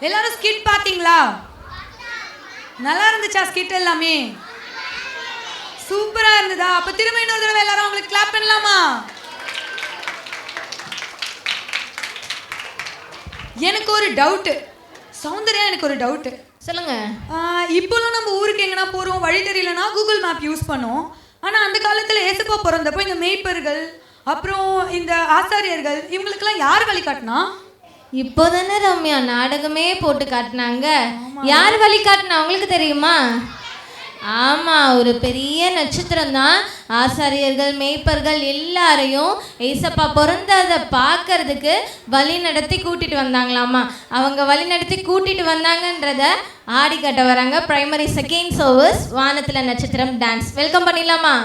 எல்லாரும் ஸ்கிட் பாத்தீங்களா? நல்லா இருந்துச்சா ஸ்கிட் எல்லாமே? சூப்பரா இருந்ததா? அப்ப திரும்ப இன்னொரு தடவை எல்லாரும் உங்களுக்கு கிளாப் பண்ணலாமா? எனக்கு ஒரு டவுட் சௌந்தர்யா, எனக்கு ஒரு டவுட். சொல்லுங்க. இப்போலாம் நம்ம ஊருக்கு எங்கன்னா போறோம், வழி தெரியலனா கூகுள் மேப் யூஸ் பண்ணோம். ஆனா அந்த காலத்துல ஏசப்பா பிறந்தப்போ இந்த மேய்ப்பர்கள் அப்புறம் இந்த ஆசாரியர்கள் இவங்களுக்கெல்லாம் யார் வழி காட்டினா? இப்போதானே ரம்யா நாடகமே போட்டு காட்டினாங்க. யார் வழி காட்டினா உங்களுக்கு தெரியுமா? ஆமாம், ஒரு பெரிய நட்சத்திரம் தான் ஆசாரியர்கள் மேய்ப்பர்கள் எல்லாரையும் ஏசப்பா பிறந்ததை பார்க்கறதுக்கு வழி நடத்தி கூட்டிட்டு வந்தாங்களாமா. அவங்க வழி நடத்தி கூட்டிட்டு வந்தாங்கன்றத ஆடி கட்ட வராங்க. பிரைமரி செகண்ட் சர்வீஸ் வானத்தில் நட்சத்திரம் டான்ஸ். வெல்கம் பண்ணிடலாமா?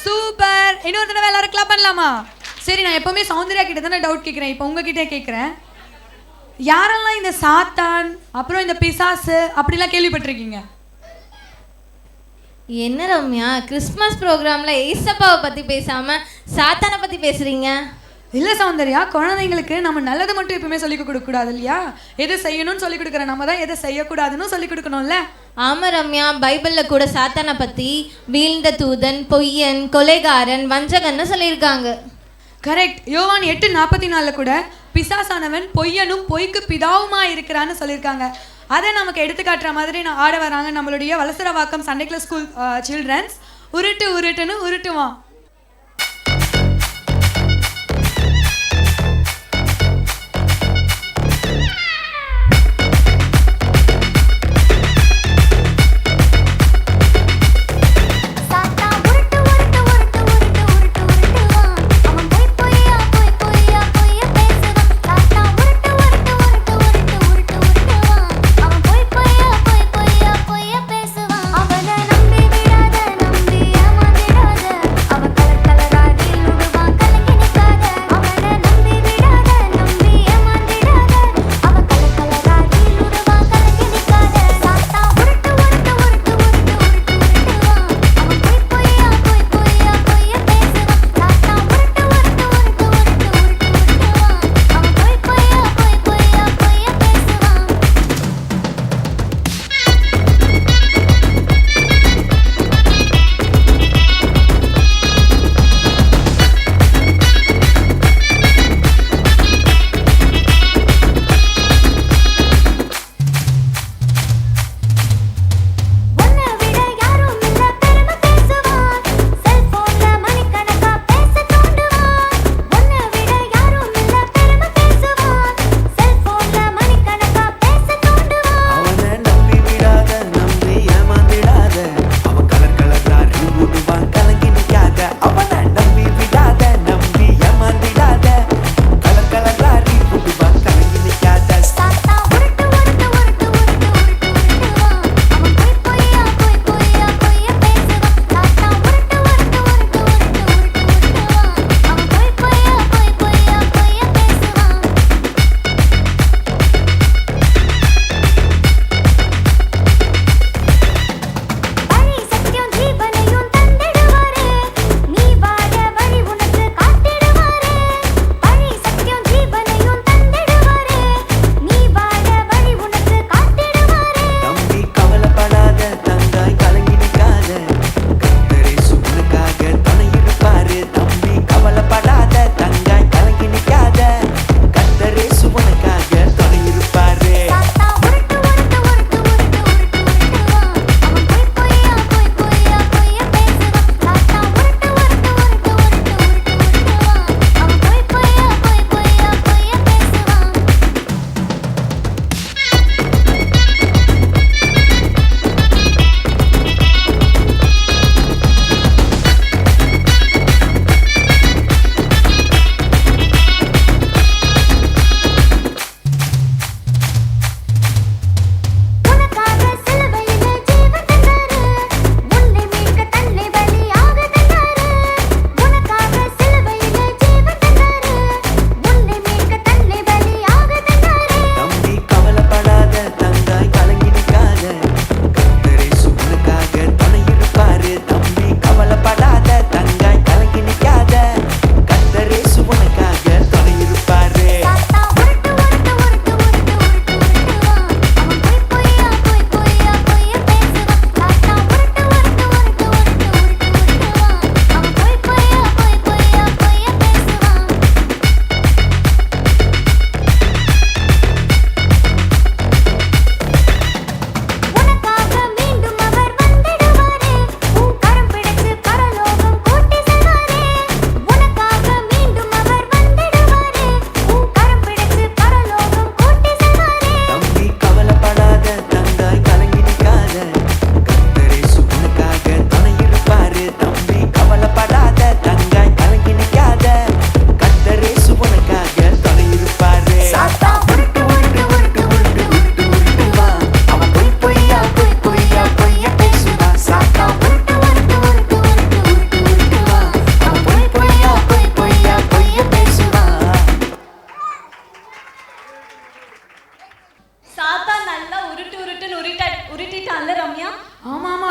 சூப்பர். இன்னொரு தடவை எல்லாரும் கிளாப் பண்ணலாமா? சரி, நான் எப்பவுமே சௌந்தர்யா கிட்ட தானே டவுட் கேட்குறேன், இப்போ உங்ககிட்ட கேட்குறேன். யாரெல்லாம் இந்த சாத்தான் அப்புறம் இந்த பிசாசு அப்படிலாம் கேள்விப்பட்டிருக்கீங்க? என்ன ரம்யா, கிறிஸ்மஸ் ப்ரோக்ராம்ல ஏசப்பாவை பற்றி பேசாமல் சாத்தானை பற்றி பேசுகிறீங்க? இல்லை சௌந்தர்யா, குழந்தைங்களுக்கு நம்ம நல்லது மட்டும் எப்பவுமே சொல்லிக் கொடுக்கக்கூடாது இல்லையா? எது செய்யணும்னு சொல்லிக் கொடுக்குற நம்ம தான் எதை செய்யக்கூடாதுன்னு சொல்லிக் கொடுக்கணும்ல. ஆமாம் ரம்யா, பைபிளில் கூட சாத்தானை பற்றி வீழ்ந்த தூதன், பொய்யன், கொலைகாரன், வஞ்சகன்னு சொல்லியிருக்காங்க. கரெக்ட். யோவான் 8:44 கூட பிசாசானவன் பொய்யனும் பொய்க்கு பிதாவுமா இருக்கிறான்னு சொல்லியிருக்காங்க. அதை நமக்கு எடுத்துக்காட்டுற மாதிரி நான் ஆட வராங்க நம்மளுடைய Valasaravakkam Sunday class school childrens. உருட்டு உருட்டுன்னு உருட்டுவான். அவனை நம்பி விடாத, நம்பி ஏமாந்திடாத.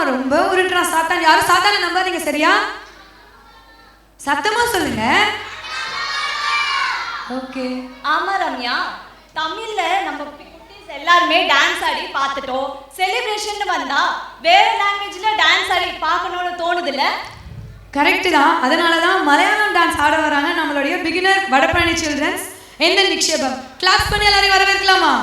ரொம்ப உருட்டுறான் சாத்தான். யாரும் சாத்தானை நம்பாதீங்க சரியா? சத்தமா சொல்லுங்க. ஓகே. ஆமா ரம்யா, தமிழ்ல நம்ம குட்டீஸ் எல்லாருமே டான்ஸ் ஆடி பார்த்துட்டோம். செலிப்ரேஷன் வந்தா வேற லாங்குவேஜ்ல டான்ஸ் ஆடி பார்க்கணும்னு தோணுதுல்ல? கரெக்ட் தான். அதனால தான் மலையாளம் டான்ஸ் ஆட வராங்க நம்மளுடைய பிகினர் வடபழனி சில்ட்ரன்ஸ் எந்த நிக்ஷேபம். கிளாஸ் பண்ணி எல்லாரையும் வரவேற்கலாமா?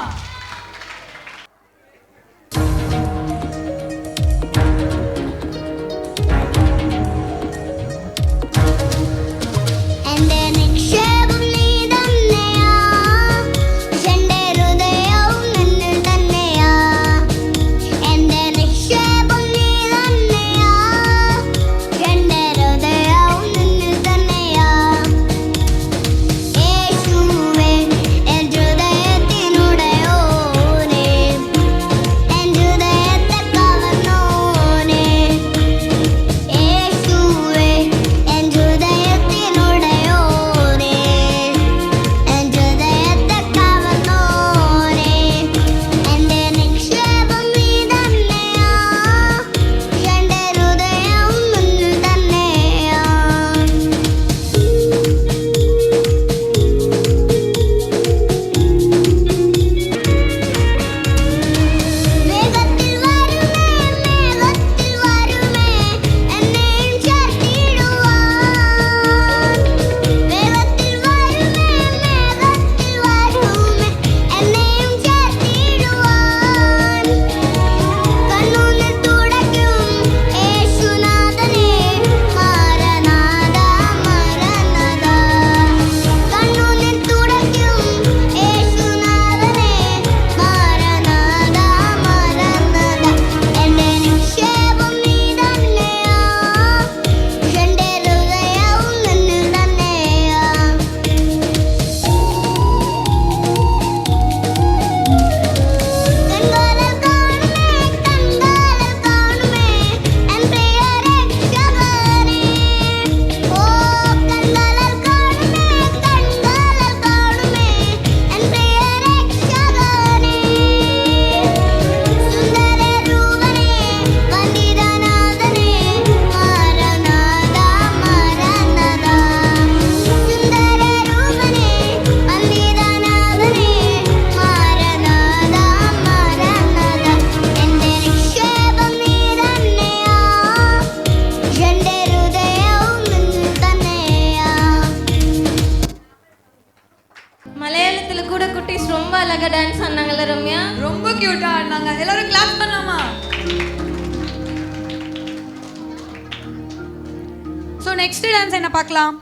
நெக்ஸ்ட் டான்ஸ் என்ன பார்க்கலாம்?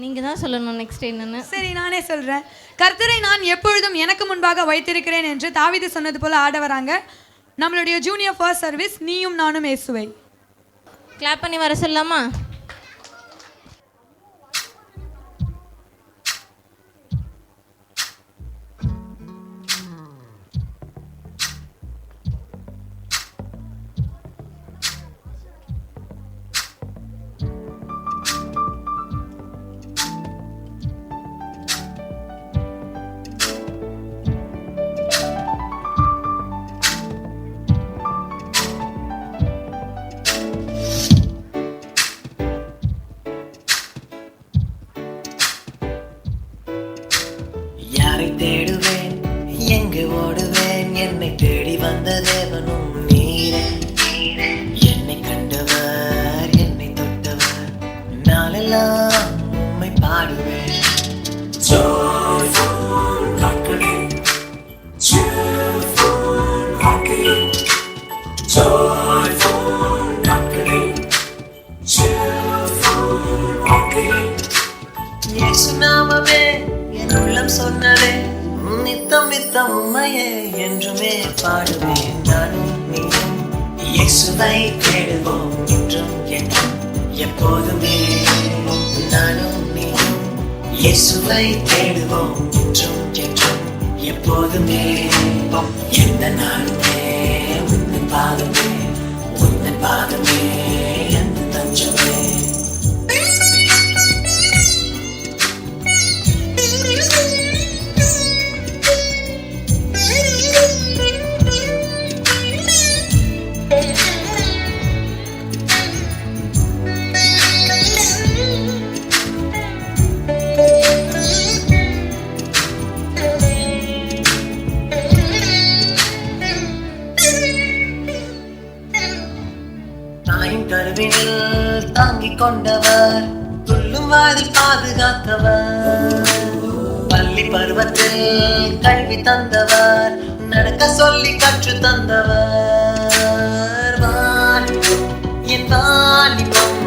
நீங்க தான் சொல்லணும் நெக்ஸ்ட் என்னன்னு. சரி நானே சொல்றேன். கர்த்தரை நான் எப்பொழுதும் எனக்கு முன்பாக வைத்திருக்கிறேன் என்று தாவீது சொன்னது போல ஆட வராங்க நம்மளுடைய ஜூனியர் ஃபர்ஸ்ட் சர்வீஸ் நீயும் நானும் இயேசுவை. கிளாப் பண்ணி வர சொல்லலாமா? தேடுவேன் எங்கு ஓடுவேன் என்னை தேடி வந்த தேவனும் நீரே என்னை கண்டவர் என்னை தொட்டவர் நாளெல்லாம் உம்மை பாடுவேன் இயேசு நாமமே என் உள்ளம் சொன்னதே நித்தம் நித்தம் உம்மையே என்றுமே பாடுவேன் நானும் நீயும் இயேசுவை தேடுவோம் என்றும் என்றும் எப்போதுமே நானும் நீயும் இயேசுவை தேடுவோம் என்றும் என்றும் எப்போதுமே எந்த நாளுமே உந்தன் பாதமே உந்தன் பாதமே எந்த தஞ்சமே கொண்டவர், துள்ளும் வயதில் பாதுகாத்தவர், பள்ளி பருவத்தில் கல்வி தந்தவர், நடக்க சொல்லி கற்று தந்தவர். வாலிபம் என் வாலிபம்,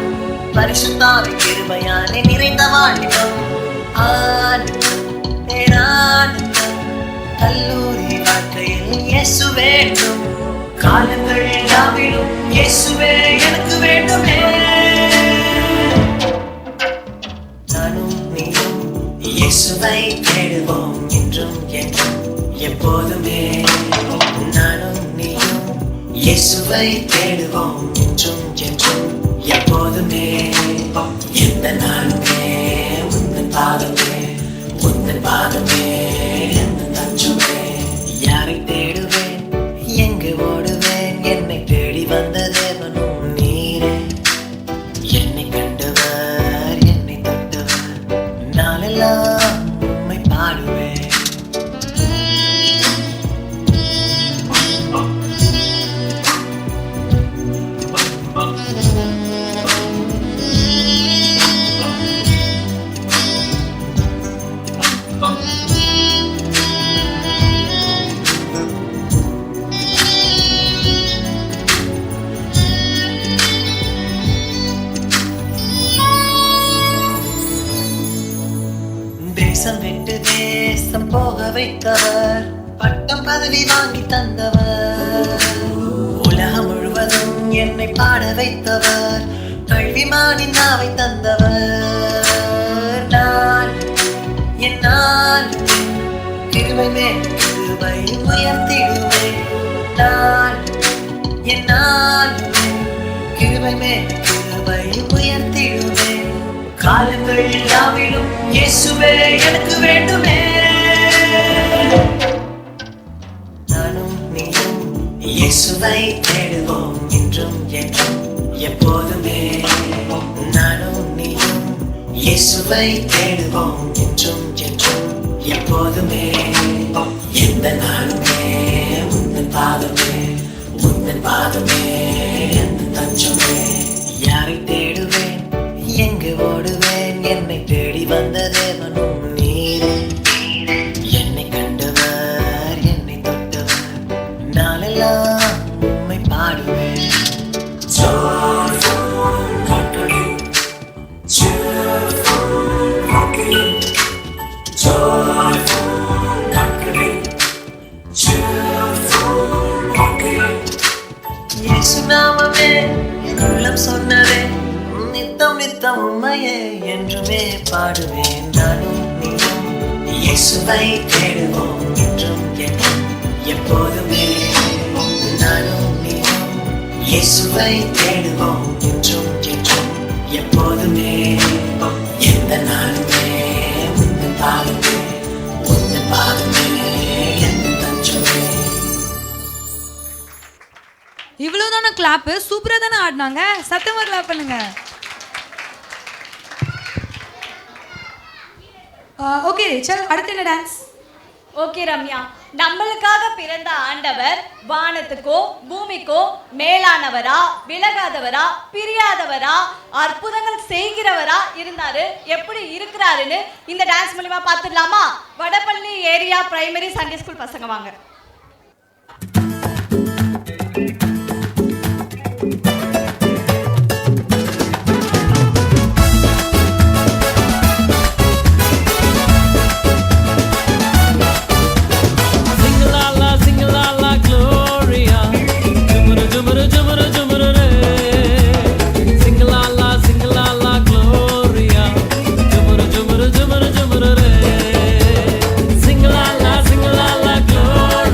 பரிசுத்தாவின் கிருபையாலே நிறைந்த வாலிபம். ஆனந்தம் பேரானந்தம், கல்லூரி வாழ்க்கையில் இயேசு வேண்டும். காலங்கள் யாவிலும் இயேசுவே எனக்கு வேண்டுமே. நானும் நீயும் இயேசுவை தேடுவோம் என்றும் என்றும் எப்போதுமே. நானும் நீயும் இயேசுவை தேடுவோம் என்றும் என்றும் எப்போதுமே. எந்த நாளுமே உந்தன் பாதமே, உந்தன் பாதமே எந்த தஞ்சமே. யாரை தேடுவேன், எங்கு ஓடுவேன், என்னை தேடி வந்த தேவனும் நீரே. என்னை கண்டவர், என்னை தொட்டவர், நாளெல்லாம் உம்மை பாடுவேன். தேசம் விட்டு தேசம் போக வைத்தவர், பட்டம் பதவி வாங்கி தந்தவர், உலகம் முழுவதும் என்னை பாட வைத்தவர், கல்விமானின் நாவை தந்தவர். நான் என்னால் கிருபை மேல் கிருபை உயர்த்திடுவேன். நான் என்னால் கிருபை மேல் கிருபை உயர்த்திடுவேன். காலங்கள் யாவிலும் இயேசுவே எனக்கு வேண்டுமே. நானும் நீயும் இயேசுவை தேடுவோம் என்றும் என்றும் எப்போதுமே. நானும் நீயும் இயேசுவை தேடுவோம் என்றும் என்றும் எப்போதுமே. எந்த நாளுமே உந்தன் பாதமே, உந்தன் பாதமே எந்த தஞ்சமே. யாரை தேடுவேன், எங்கு ஓடுவேன், என்னை தேடி வந்த தேவனும் நீரே. என்னை கண்டவர், என்னை தொட்டவர், நாளெல்லாம் உம்மை பாடுவேன். இயேசு நாமமே என் உள்ளம் சொன்னதே, நித்தம் நித்தம் உம்மையே என்றுமே பாடுவேன். நானும் நீயும் இயேசுவை தேடுவோம் என்றும் என்றும் எப்போதுமே. நானும் நீயும் இயேசுவை தேடுவோம் என்றும் என்றும் எப்போதுமே. எந்த நாளுமே உந்தன் பாதமே, உந்தன் பாதமே எந்த தஞ்சமே. இவ்வளவுதான கிளாப்பு? சூப்பரா தானே ஆடினாங்க, சத்தமா கிளாப் பண்ணுங்க. ஓகே சல், அடுத்து என்ன டான்ஸ்? ஓகே ரம்யா, நம்மளுக்காக பிறந்த ஆண்டவர் வானத்துக்கோ பூமிக்கோ மேலானவரா, விலகாதவரா, பிரியாதவரா, அற்புதங்கள் செய்கிறவரா இருந்தாரு. எப்படி இருக்கிறாருன்னு இந்த டான்ஸ் மூலமா பார்த்துடலாமா? Vadapalli area primary Sunday school பசங்க வாங்க. Sing la la, gloria.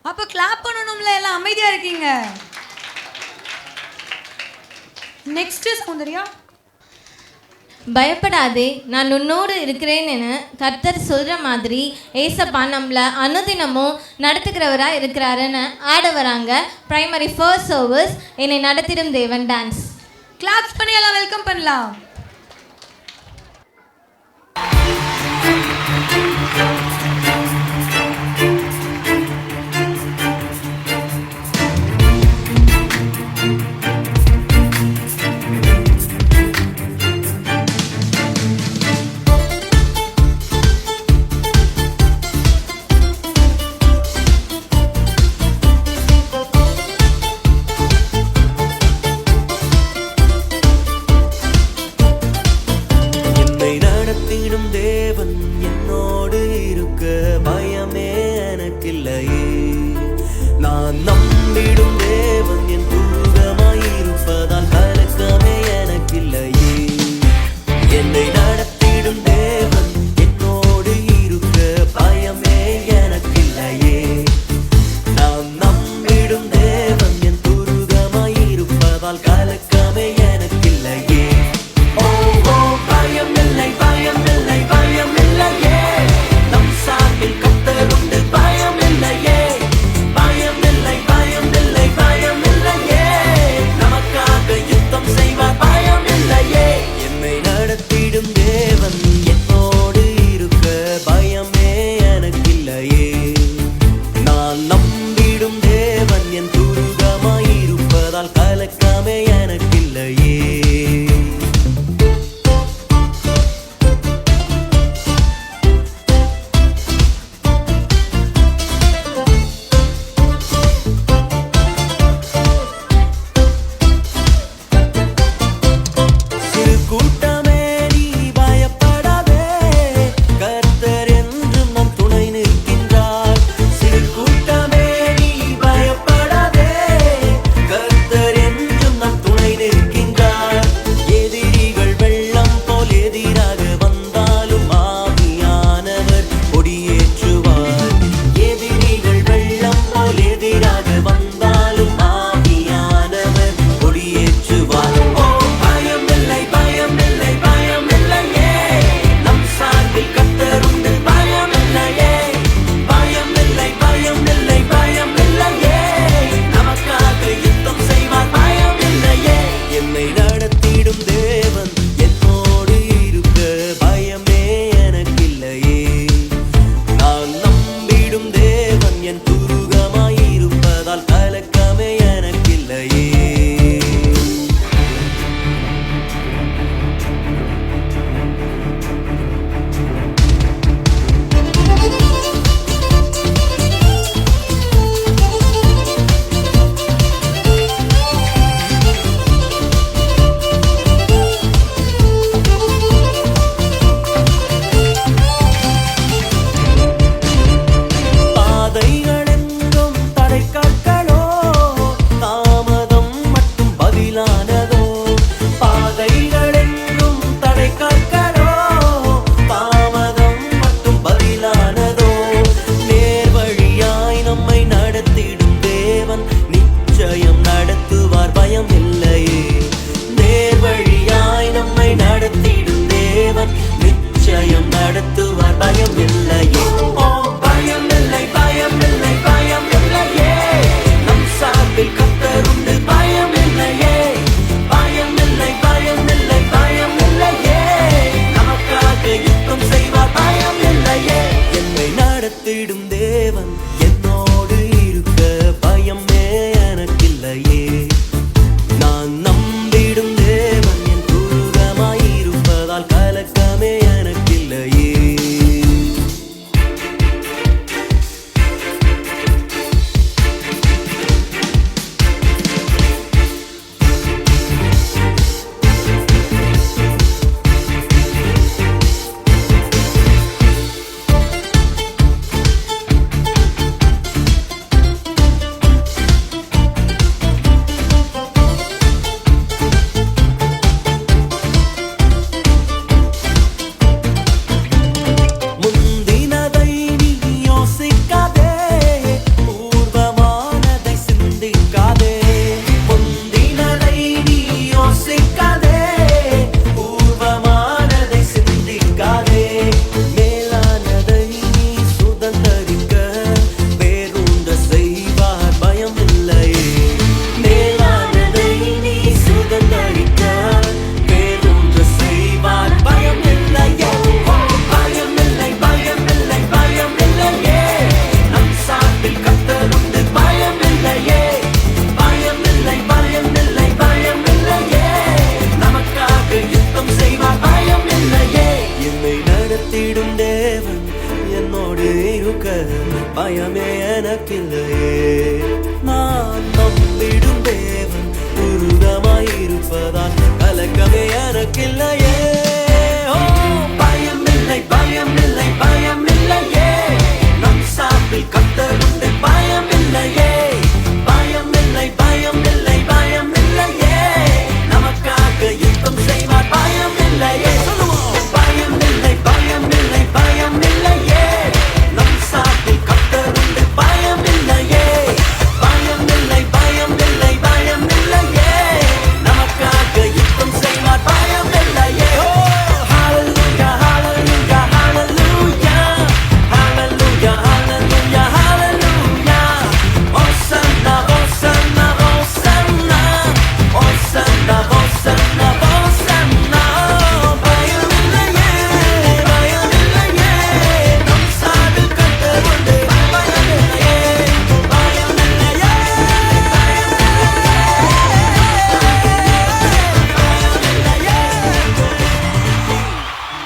அப்போ கிளாப் பண்ணணும்ல, எல்லாம் அமைதியா இருக்கீங்க. நெக்ஸ்ட் சௌந்தர்யா. பயப்படாதே, நான் உன்னோடு இருக்கிறேன் என கர்த்தர் சொல்கிற மாதிரி ஏசப்பா நம்மளை அனுதினமும் நடத்துகிறவராக இருக்கிறாருன்னு ஆட வராங்க. பிரைமரி ஃபர்ஸ்ட் சர்வீஸ் என்னை நடத்திடும் தேவன் டான்ஸ். கிளாப்ஸ் பண்ணி எல்லாம் வெல்கம் பண்ணலாம். பாதைகளெங்கும் தடை கற்களோ நான் நம்பிடும் தேவன் உருதமாயிருப்பதால் கலக்கமே எனக்கில்லையே. ஓ, பயமில்லை பயமில்லை பயமில்லையே, நம் சார்பில் கர்த்தர் உண்டு. பயமில்லையே பயமில்லை பயமில்லை பயமில்லையே, நமக்காக யுத்தம் செய்வார். பயமில்லையே சொல்லுவோம். பயமில்லை பயமில்லை பயமில்லையே, நம் சார்பில் கர்த்தர் உண்டு. பயமில்லையே பயமில்லை பயமில்லை பயமில்லையே, நமக்காக யுத்தம் செய்வார். பயமில்லையே. ஓ, ஹalleluya ஹalleluya ஹalleluya ஹalleluya ஹalleluya ஹalleluya, ஹோசன்னா ஹோசன்னா ஹோசன்னா ஹோசன்னா ஹோசன்னா ஹோசன்னா. பயமில்லையே பயமில்லையே, நம் சார்பில் கர்த்தர் உண்டு. பயமில்லையே பயமில்லையே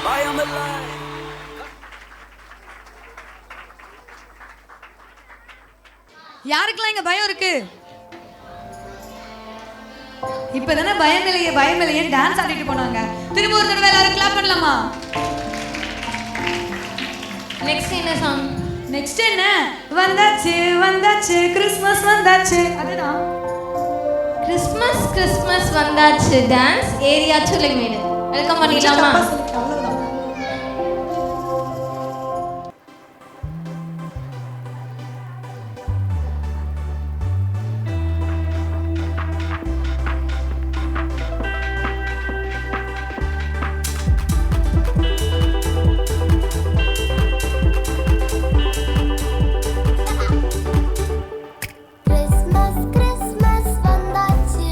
பயமில்லை. யாருக்கெல்லாம் இங்க பயம் இருக்கு? இப்பதானே பயமில்லையே பயமில்லையே டான்ஸ் ஆடிட்டு போனாங்க. திரும்ப ஒரு தடவை எல்லாரும் கிளாப் பண்ணலாமா? நெக்ஸ்ட் என்ன சாங்? நெக்ஸ்ட் என்ன? வந்தாச்சு வந்தாச்சு கிறிஸ்மஸ் வந்தாச்சு. அதுதான் கிறிஸ்மஸ் கிறிஸ்மஸ் வந்தாச்சு டான்ஸ் ஏரியா சுலைமேடு. வெல்கம் பண்ணிடலாமா? அவ்வளவுதான். கிறிஸ்மஸ் கிறிஸ்மஸ் வந்தாச்சு,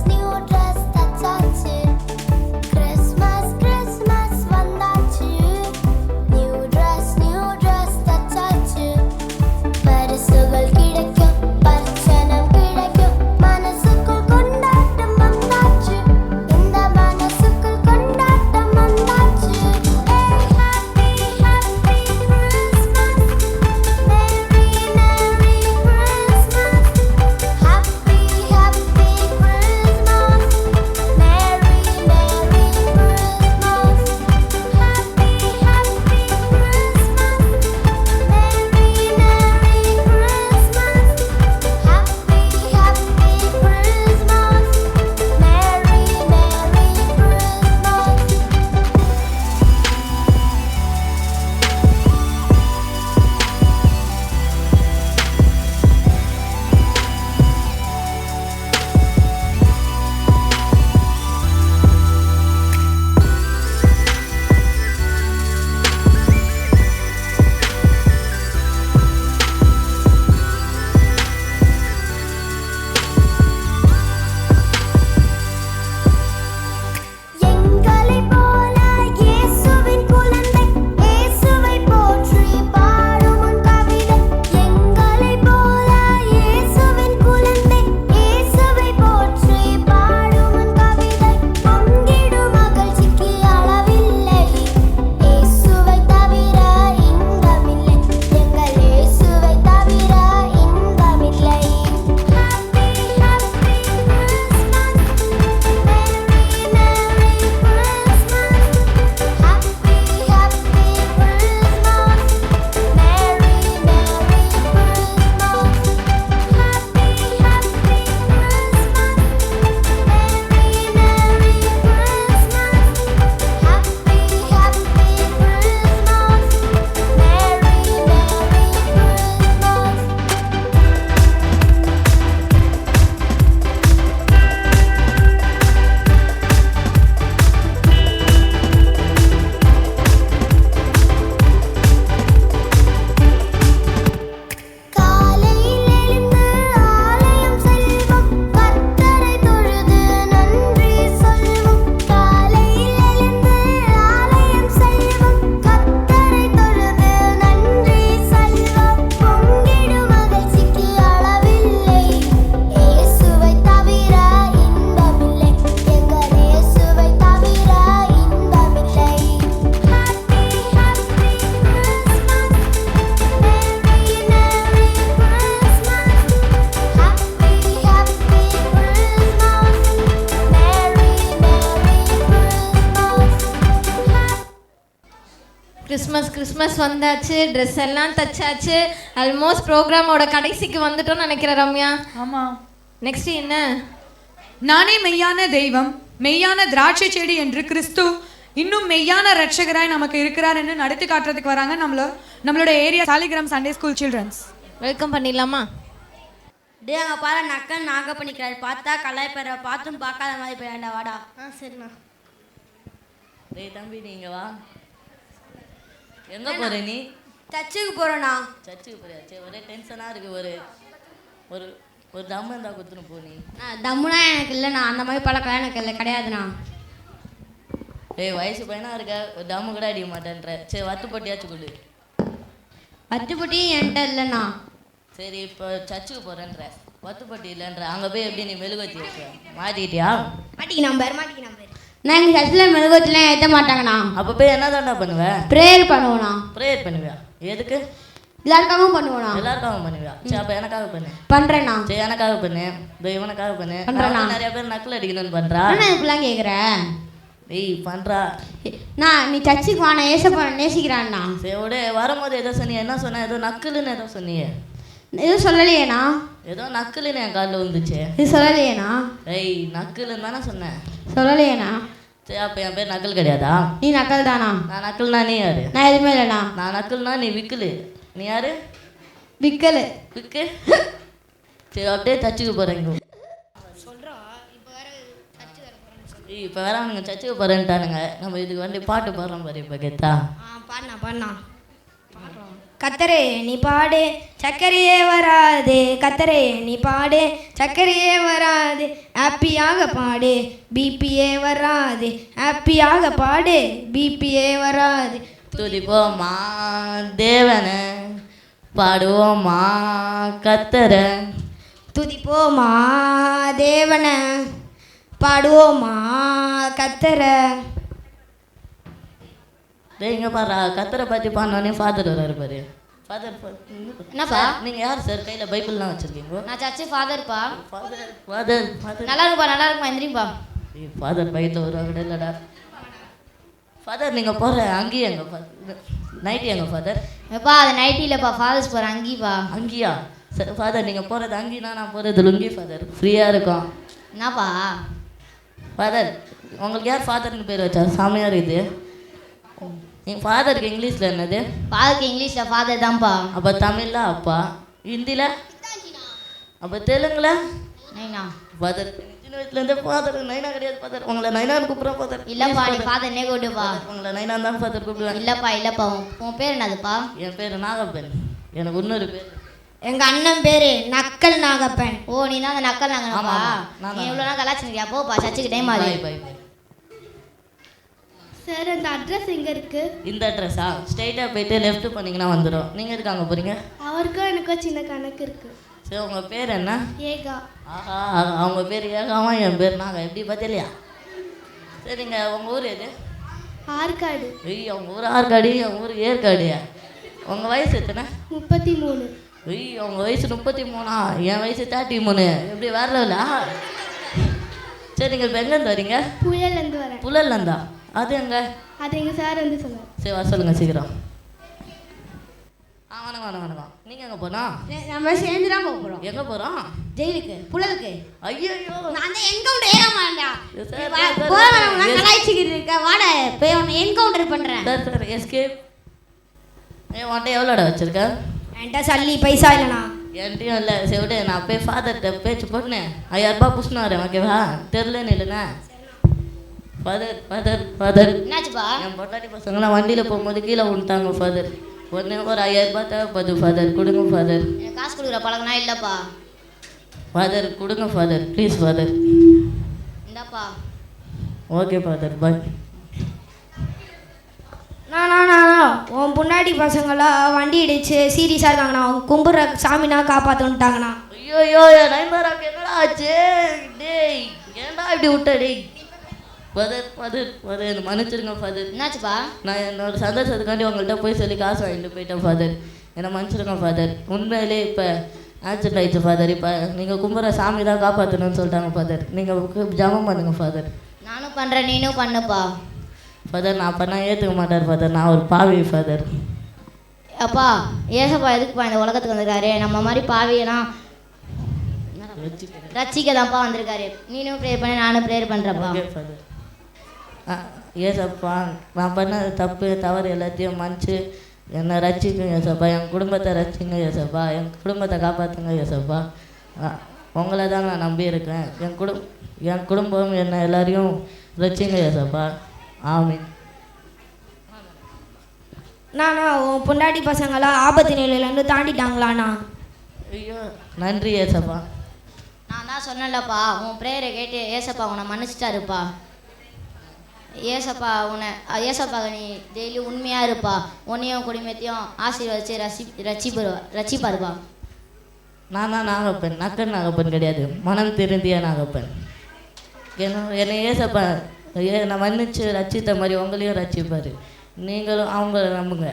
நியூ ட்ரெஸ் தச்சாச்சு. கிறிஸ்மஸ் கிறிஸ்மஸ் வந்தாச்சு, ட்ரெஸ் எல்லாம் தச்சாச்சு. ஆல்மோஸ்ட் ப்ரோக்ராமோட கடைசிக்கு வந்துட்டோம்னு நினைக்கிறேன் ரம்யா. ஆமாம். நெக்ஸ்ட் என்ன? நானே மெய்யான தெய்வம், மெய்யான திராட்சை செடி என்று கிறிஸ்து இன்னும் மெய்யான ரட்சகராய் நமக்கு இருக்கிறார் என்று நடத்தி காட்டுறதுக்கு வராங்க நம்மளோட area Saligram Sunday school children's. Welcome பண்ணிடலாமா? டே அங்கே பாரு நக்கன் நாங்க பண்ணிக்கிறாரு. பார்த்தா கலாய்ப்பற பார்த்தும் பார்க்காத மாதிரி போயாண்டா. வாடா. சரிண்ணா. டேய் தம்பி நீங்க வா. எங்க போற நீ? சர்ச்சுக்கு போறேண்ணா. சர்ச்சுக்கு போறியா? சரி ஒரே டென்ஷனா இருக்கு. ஒரு ஒரு ஒரு தம்மு இருந்தா குத்துன்னு போ நீ. தம்முனா எனக்கு இல்லைண்ணா, அந்த மாதிரி பழக்கம் எனக்கு இல்லை, கிடையாதுண்ணா. டேய் வயசு பையனா இருக்க, ஒரு தம்மு கூட அடிக்க மாட்டேன்ற. சரி வத்துப்பட்டியாச்சும் கொடு. வத்துப்பட்டியும் என்கிட்ட இல்லைண்ணா. சரி இப்போ சர்ச்சுக்கு போறேன்ற, வத்துப்பட்டி இல்லைன்ற, அங்கே போய் எப்படி நீ மெழுகுவத்தி வச்ச? மாட்டிக்கிட்டியா? மாட்டிக்கினாம் பேர். நான் எங்கள் சர்ச்சில் மெழுகுவத்திலாம் ஏற்ற மாட்டாங்கண்ணா. அப்போ போய் என்ன தாண்டா பண்ணுவேன்? ப்ரேயர் பண்ணுவோண்ணா. ப்ரேயர் பண்ணுவியா? எதுக்கு? எல்லாருக்காகவும் பண்ணுவோண்ணா. எல்லாருக்காகவும் பண்ணுவியா? சரி அப்போ எனக்காக பண்ணு. பண்ணுறேண்ணா. சரி எனக்காக பண்ணு, இவனுக்காக பண்ணு. நிறைய பேர் நக்கல் அடிக்கணும்னு பண்ணுறா. இப்படிலாம் கேட்குறேன். ஏய் பண்ணுறா. நான் நீ சர்ச்சுக்கு வாண்ணா, ஏசப்பா நேசிக்கிறான்ண்ணா. சரி விட வரும்போது ஏதோ சொன்னிய, என்ன சொன்ன? ஏதோ நக்கலுன்னு ஏதோ சொன்னியே. எதுவும் சொல்லலையேண்ணா. ஏதோ நக்கலுன்னு என் காலில் வந்துச்சு. இது சொல்லலையேண்ணா. ஏய் நக்கலுன்னு தானே சொன்னேன். சொல்லலையேண்ணா. சரி அப்போ என் பேர் நக்கல் கிடையாதா? நீ நக்கல் தானா? நான் நக்கல்னா நீ யாரு? நான் எதுவுமே இல்லைண்ணா. நான் நக்கல்னா நீ விக்கலு. நீ யாரு? விக்கலு. விக்கு. சரி அப்படியே சர்ச்சுக்கு போகிறேங்க. இப்போ வேற அவனுங்க சர்ச்சுக்கு போகிறேன்ட்டானுங்க. நம்ம இதுக்கு வந்து பாட்டு பாடுறோம் பாரு. இப்போ கேட்டா பாடினா கத்தரே நீ பாடு சக்கரையே வராது, கத்தரே நீ பாடு சக்கரையே வராது, ஹாப்பியாக பாடு பிபியே வராது, ஹாப்பியாக பாடு பிபியே வராது. துதிப்போமா தேவனை, பாடுவோமா கத்தர. துதிப்போமா தேவனை, பாடுவோமா கத்தர. இங்கே பாரு கத்தரை பற்றி பாடினோடனே ஃபாதர் வராரு பாரு. ஃபாதர் என்னப்பா? நீங்கள் யார் சார்? கையில் பைபிள்லாம் வச்சுருக்கீங்க? நான் சர்ச்சு ஃபாதர்ப்பா. ஃபாதர் ஃபாதர் ஃபாதர் நல்லா இருக்குமா எந்திரிப்பா. ஃபாதர் பைக்கில் வருவாங்க இல்லைடா. ஃபாதர் நீங்கள் போகிற அங்கேயே எங்க நைட்டி எங்க ஃபாதர்? எப்பா அது நைட்டி இல்லைப்பா, ஃபாதர்ஸ் போகிற அங்கேப்பா. அங்கேயா? சார் ஃபாதர் நீங்கள் போகிறது அங்கேனா நான் போகிறது லுங்கி ஃபாதர். ஃப்ரீயாக இருக்கும். என்னப்பா ஃபாதர் உங்களுக்கு யார் ஃபாதர்னு பேர் வச்சா? சாமியார் இது. எங்கள் ஃபாதருக்கு இங்கிலீஷில் என்னது? ஃபாதருக்கு இங்கிலீஷில் ஃபாதர் தான்ப்பா. அப்போ தமிழில் அப்பா, ஹிந்தியில், அப்போ தெலுங்குல நைனா. ஃபாதர் சின்ன வயசுலேருந்தே ஃபாதர். நைனா கிடையாது ஃபாதர். உங்களை நைனான்னு கூப்பிட்றோம் ஃபாதர். இல்லைப்பா நீ ஃபாதர்னே கூப்பிடுப்பா. உங்களை நைனான் தான் ஃபாதர் கூப்பிடுவேன். இல்லைப்பா உன் பேர் என்னதுப்பா? என் பேர் நாகப்பன். எனக்கு இன்னொரு பேர். எங்கள் அண்ணன் பேர் நக்கல் நாகப்பன். ஓ நீ தான் அந்த நக்கல் நாகப்பா. நான் நீ இவ்வளோ நாள் கலாச்சிருக்கியா? போப்பா சர்ச்சுக்கு டைம் ஆகுது. Bye bye. சார் அந்த அட்ரஸ் எங்கே இருக்குது? இந்த அட்ரஸா? ஸ்ட்ரெயிட்டாக போயிட்டு லெஃப்ட் பண்ணிங்கன்னா வந்துடும். நீங்கள் எதுக்கு அங்கே போகிறீங்க? அவருக்கும் எனக்கும் சின்ன கணக்கு இருக்குது. சரி உங்கள் பேர் என்ன? ஏகா. ஆஹா அவங்க பேர் ஏகாவா, என் பேர் நாங்கள். எப்படி பார்த்தியா? சரிங்க உங்கள் ஊர் எது? ஆற்காடு. ஐய் அவங்க ஊர் ஆற்காடு, என் ஊர் ஏற்காடுயா. உங்கள் வயசு எத்தனை? 33. ஐய் உங்கள் வயசு 33. என் வயசு 33. எப்படி வேற லெவலா? சரி நீங்கள் இப்போ எங்கேருந்து வரீங்க? புயல்லேருந்து வரேன். புழல்லேருந்தா? அது எங்க? அது எங்கள் சார் வந்து சொன்னார். சரி வர சொல்லுங்கள் சீக்கிரம். வணக்கம். நீங்கள் எங்கே போனோம்? நம்ம சேர்ந்து தான் போக போகிறோம். எங்கே போகிறோம்? ஜெயிலுக்கு, புழலுக்கு. ஐயோ நான் தான் என்கவுண்டர் ஏமாண்டா. கலாய்ச்சிக்கிட்டு இருக்க வாட போய் உன்னை என்கவுண்டர் பண்ணுறேன். Sir escape. உன்ட்ட எவ்வளோட வச்சுருக்க? என்கிட்ட சல்லி பைசா இல்லைண்ணா. என்கிட்டையும் இல்லை. சரி விடு நான் போய் ஃபாதர்கிட்ட பேச்சு போட்டுனேன் 5000 ரூபாய் புஷ்ணு வரேன். ஓகேவா? தெரிலன்னு இல்லைண்ணா. ஃபாதர் என்னாச்சுப்பா? என் பொட்டாட்டி பசங்களாம் வண்டியில் போகும்போது கீழே விட்டாங்க ஃபாதர். உடனே ஒரு 5000 ரூபாய் தேவைப்படுது ஃபாதர். கொடுங்க ஃபாதர். எனக்கு காசு கொடுக்குற பழக்கம்னா இல்லைப்பா. ஃபாதர் கொடுங்க ஃபாதர் ப்ளீஸ் ஃபாதர். இந்தாப்பா. ஓகே ஃபாதர் பாய். உன் பொண்டாட்டி பசங்களாம் வண்டி இடிச்சு சீரியஸாக இருக்காங்கண்ணா. அவங்க கும்புற சாமினா காப்பாற்றுன்ட்டாங்கண்ணா. ஐயோ என் நைன்பாராக்கு என்னடா ஆச்சு? டேய் ஏன்டா இப்படி விட்ட? டேய் ஃபாதர் மன்னிச்சிருங்க ஃபாதர். என்னாச்சுப்பா? நான் என்னோட சந்தோஷத்துக்காண்டி உங்கள்கிட்ட போய் சொல்லி காசு வாங்கிட்டு போயிட்டேன் ஃபாதர். என்னை மன்னிச்சிருங்க ஃபாதர். உண்மையிலே இப்போ ஆக்சிடென்ட் ஆயிடுச்சு ஃபாதர். இப்போ நீங்கள் கும்புற சாமி தான் காப்பாற்றணும்னு சொல்லிட்டாங்க ஃபாதர். நீங்கள் ஜபம் பண்ணுங்கள் ஃபாதர். நானும் பண்ணுறேன், நீனும் பண்ணுப்பா. ஃபாதர் நான் பண்ணால் ஏற்றுக்க மாட்டார் ஃபாதர், நான் ஒரு பாவி ஃபாதர். அப்பா ஏசப்பா எதுக்குப்பா இந்த உலகத்துக்கு வந்திருக்காரு? நம்ம மாதிரி பாவியெல்லாம் ரட்சிக்க தான்ப்பா வந்திருக்காரு. நீனும் ப்ரேயர் பண்ணி நானும் ப்ரேயர் பண்ணுறப்பா. ஏசப்பா நான் பண்ண தப்பு தவறு எல்லாத்தையும் மன்னிச்சு என்னை ரட்சிக்குங்க ஏசப்பா, என் குடும்பத்தை ரட்சிங்க ஏசப்பா, என் குடும்பத்தை காப்பாற்றுங்க ஏசப்பா. உங்களை தான் நான் நம்பியிருக்கேன். என் குடும்பம் என்னை எல்லாரையும் ரட்சிங்க ஏசப்பா. ஆமீன். நானா உன் பொண்டாட்டி பசங்களாம் ஆபத்து நிலையிலேருந்து தாண்டிட்டாங்களாண்ணா? ஐயோ நன்றி ஏசப்பா. நான் தான் சொன்னேன்லப்பா, உன் ப்ரேயரை கேட்டு ஏசப்பா உன்னை மன்னிச்சிட்டாருப்பா. ஏசப்பா நீ டெய்லி உண்மையாக இருப்பா, உன்னையும் குடும்பத்தையும் ஆசீர்வதிச்சு ரட்சிப்பாருப்பா. நான் தான் நாகப்பன், நக்கன் நாகப்பன் கிடையாது, மனம் திருந்திய நாகப்பன். என்னை ஏசப்பா நான் மன்னிச்சு ரட்சித்த மாதிரி உங்களையும் ரட்சிப்பார். நீங்களும் அவங்கள நம்புங்க.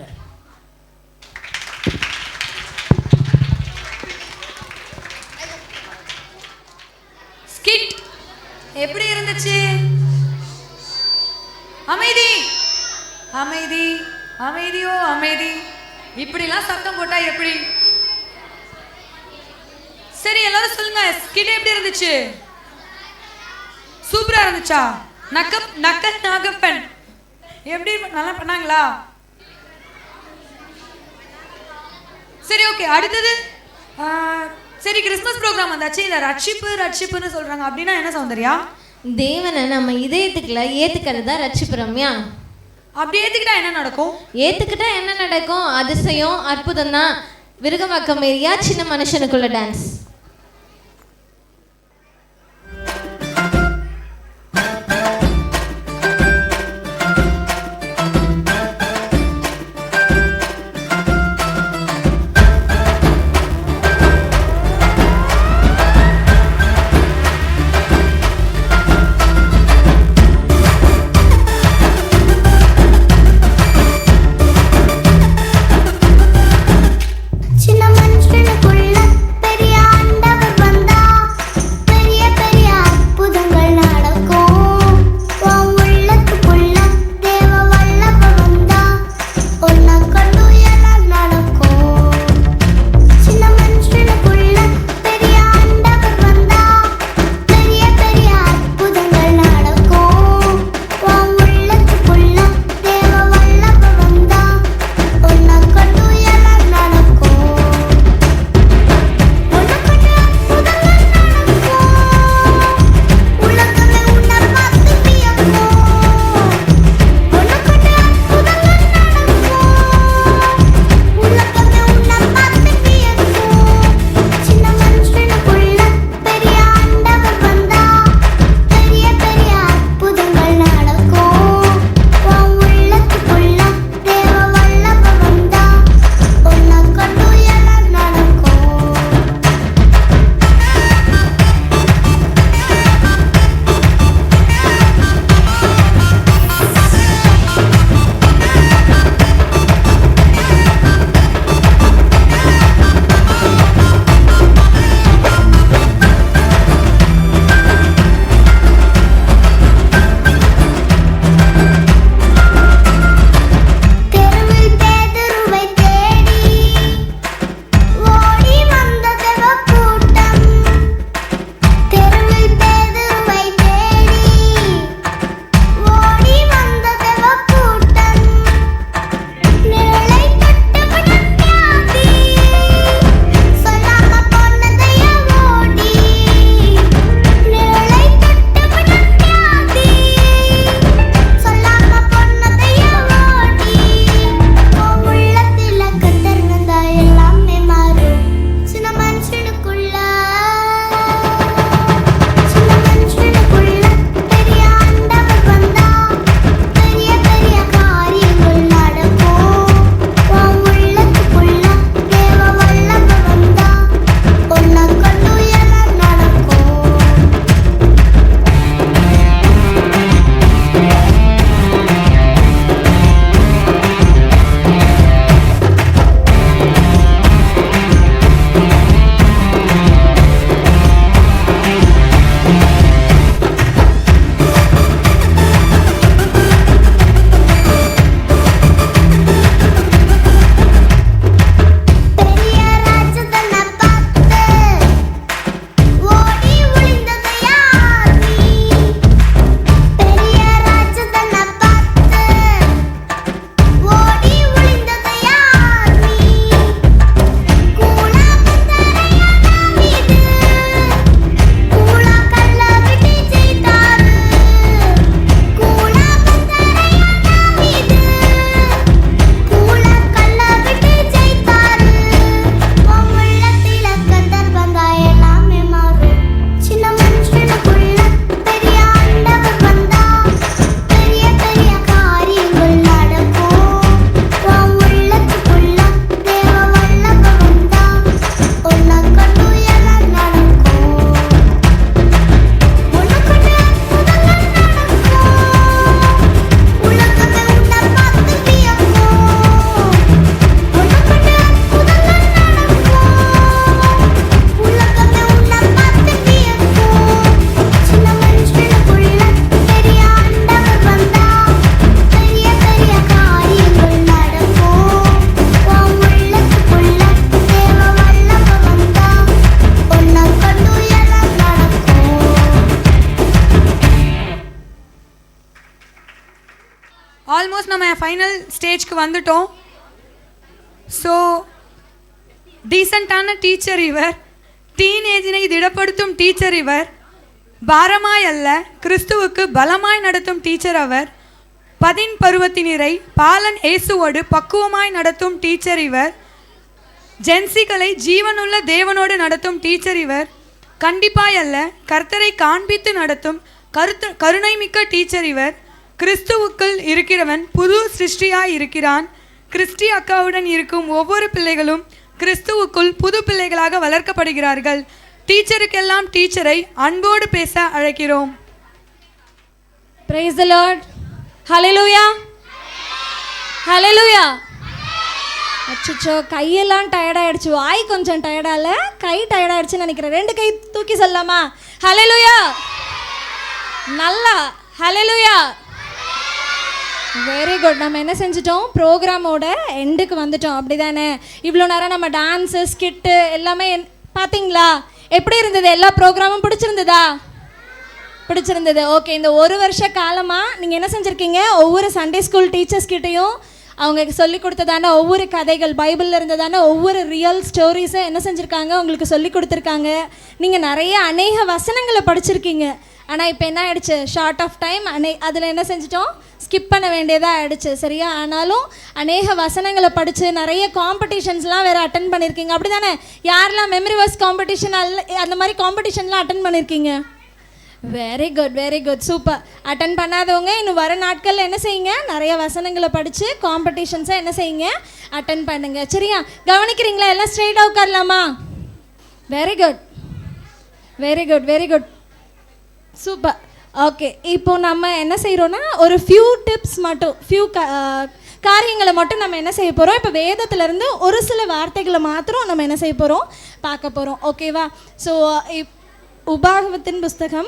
ஸ்கிட் எப்படி இருந்துச்சு? அமைதி அமைதி அமைதியோ அமைதி. இப்படிலாம் சத்தம் போட்டா எப்படி? சரி எல்லாரும் சொல்லுங்க, ஸ்கிட் எப்படி இருந்துச்சு? சூப்பரா இருந்துச்சா? நக்கன் நாகப்பன் எப்படி நல்லா பண்ணாங்களா? சரி ஓகே, அடுத்தது சரி கிறிஸ்மஸ் ப்ரோக்ராம் வந்தாச்சு, இந்த ரட்சிப்புன்னு சொல்றாங்க, அப்படின்னா என்ன சௌந்தர்யா? தேவனை நம்ம இதயத்துக்குள்ள ஏத்துக்கிறது தான் ரட்சிப்பு ரம்யா. அப்படி ஏத்துக்கிட்டா என்ன நடக்கும்? ஏத்துக்கிட்டா என்ன நடக்கும்? அதிசயம் அற்புதம் தான். விருகவாக்கம் ஏரியா சின்ன மனுஷனுக்குள்ள டான்ஸ். சின்ன மனுஷனுக்குள்ள பெரிய ஃபைனல் ஸ்டேஜ்க்கு வந்துட்டோம். ஸோ டீசெண்டான டீச்சர் இவர், டீனேஜினை திடப்படுத்தும் டீச்சர் இவர், பாரமாய் அல்ல கிறிஸ்துவுக்கு பலமாய் நடத்தும் டீச்சர் அவர், பதின் பருவத்தினரை பாலன் இயேசுவோடு பக்குவமாய் நடத்தும் டீச்சர் இவர், ஜென்சிகளை ஜீவனுள்ள தேவனோடு நடத்தும் டீச்சர் இவர், கண்டிப்பாய் அல்ல கர்த்தரை காண்பித்து நடத்தும் கருணை மிக்க டீச்சர் இவர், கிறிஸ்துவுக்குள் இருக்கிறவன் புது சிருஷ்டியாய் இருக்கிறான். கிறிஸ்டி அக்காவுடன் இருக்கும் ஒவ்வொரு பிள்ளைகளும் கிறிஸ்துவுக்குள் புது பிள்ளைகளாக வளர்க்கப்படுகிறார்கள். டீச்சருக்கெல்லாம் டீச்சரை அன்போடு பேச அழைக்கிறோம். Praise the lord. Hallelujah, hallelujah. அச்சோ, கையெல்லாம் டயர்டாயிடுச்சு, வாய் கொஞ்சம் டயர்டால, கை டயர்டாயிடுச்சுன்னு நினைக்கிறேன். 2 கை தூக்கி சொல்லலாமா? ஹல்லேலூயா. நல்லா ஹல்லேலூயா. Very good. நம்ம என்ன செஞ்சிட்டோம், ப்ரோக்ராமோட எண்டுக்கு வந்துட்டோம், அப்படி தானே? இவ்வளோ நேரம் நம்ம டான்ஸு ஸ்கிட்டு எல்லாமே பார்த்தீங்களா? எப்படி இருந்தது? எல்லா ப்ரோக்ராமும் பிடிச்சிருந்ததா? பிடிச்சிருந்தது. ஓகே, இந்த 1 வருஷ காலமாக நீங்கள் என்ன செஞ்சுருக்கீங்க? ஒவ்வொரு சண்டே ஸ்கூல் டீச்சர்ஸ்கிட்டையும் அவங்க சொல்லி கொடுத்ததான ஒவ்வொரு கதைகள், பைபிளில் இருந்ததான ஒவ்வொரு ரியல் ஸ்டோரிஸை என்ன செஞ்சுருக்காங்க? உங்களுக்கு சொல்லி கொடுத்துருக்காங்க. நீங்கள் நிறைய அநேக வசனங்களை படிச்சிருக்கீங்க. ஆனால் இப்போ என்ன ஆகிடுச்சு, ஷார்ட் ஆஃப் டைம் அதில் என்ன செஞ்சிட்டோம், ஸ்கிப் பண்ண வேண்டியதாக ஆகிடுச்சு, சரியா? ஆனாலும் அநேக வசனங்களை படித்து நிறைய காம்படிஷன்ஸ்லாம் வேறு அட்டன் பண்ணியிருக்கீங்க, அப்படி தானே? யாரெல்லாம் மெமரி வர்ஸ் காம்படிஷன் அந்த மாதிரி காம்படிஷன்லாம் அட்டன் பண்ணியிருக்கீங்க? Very good, very good, super. Attend பண்ணாதவங்க இன்னும் வர நாட்களில் என்ன செய்யுங்க, நிறைய வசனங்களை படித்து காம்படிஷன்ஸை என்ன செய்யுங்க, அட்டன் பண்ணுங்க, சரியா? கவனிக்கிறீங்களா? எல்லாம் ஸ்ட்ரெயிட்டாக உட்காரலாமா? Very good, very good, very good, super. Okay, இப்போ நம்ம என்ன செய்கிறோன்னா ஒரு ஃபியூ டிப்ஸ் மட்டும், காரியங்களை மட்டும் நம்ம என்ன செய்ய போகிறோம், இப்போ வேதத்திலேருந்து ஒரு சில வார்த்தைகளை மாத்திரம் நம்ம என்ன செய்ய போகிறோம், பார்க்க போகிறோம், ஓகேவா? ஸோ உபாகமத்தின் புஸ்தகம்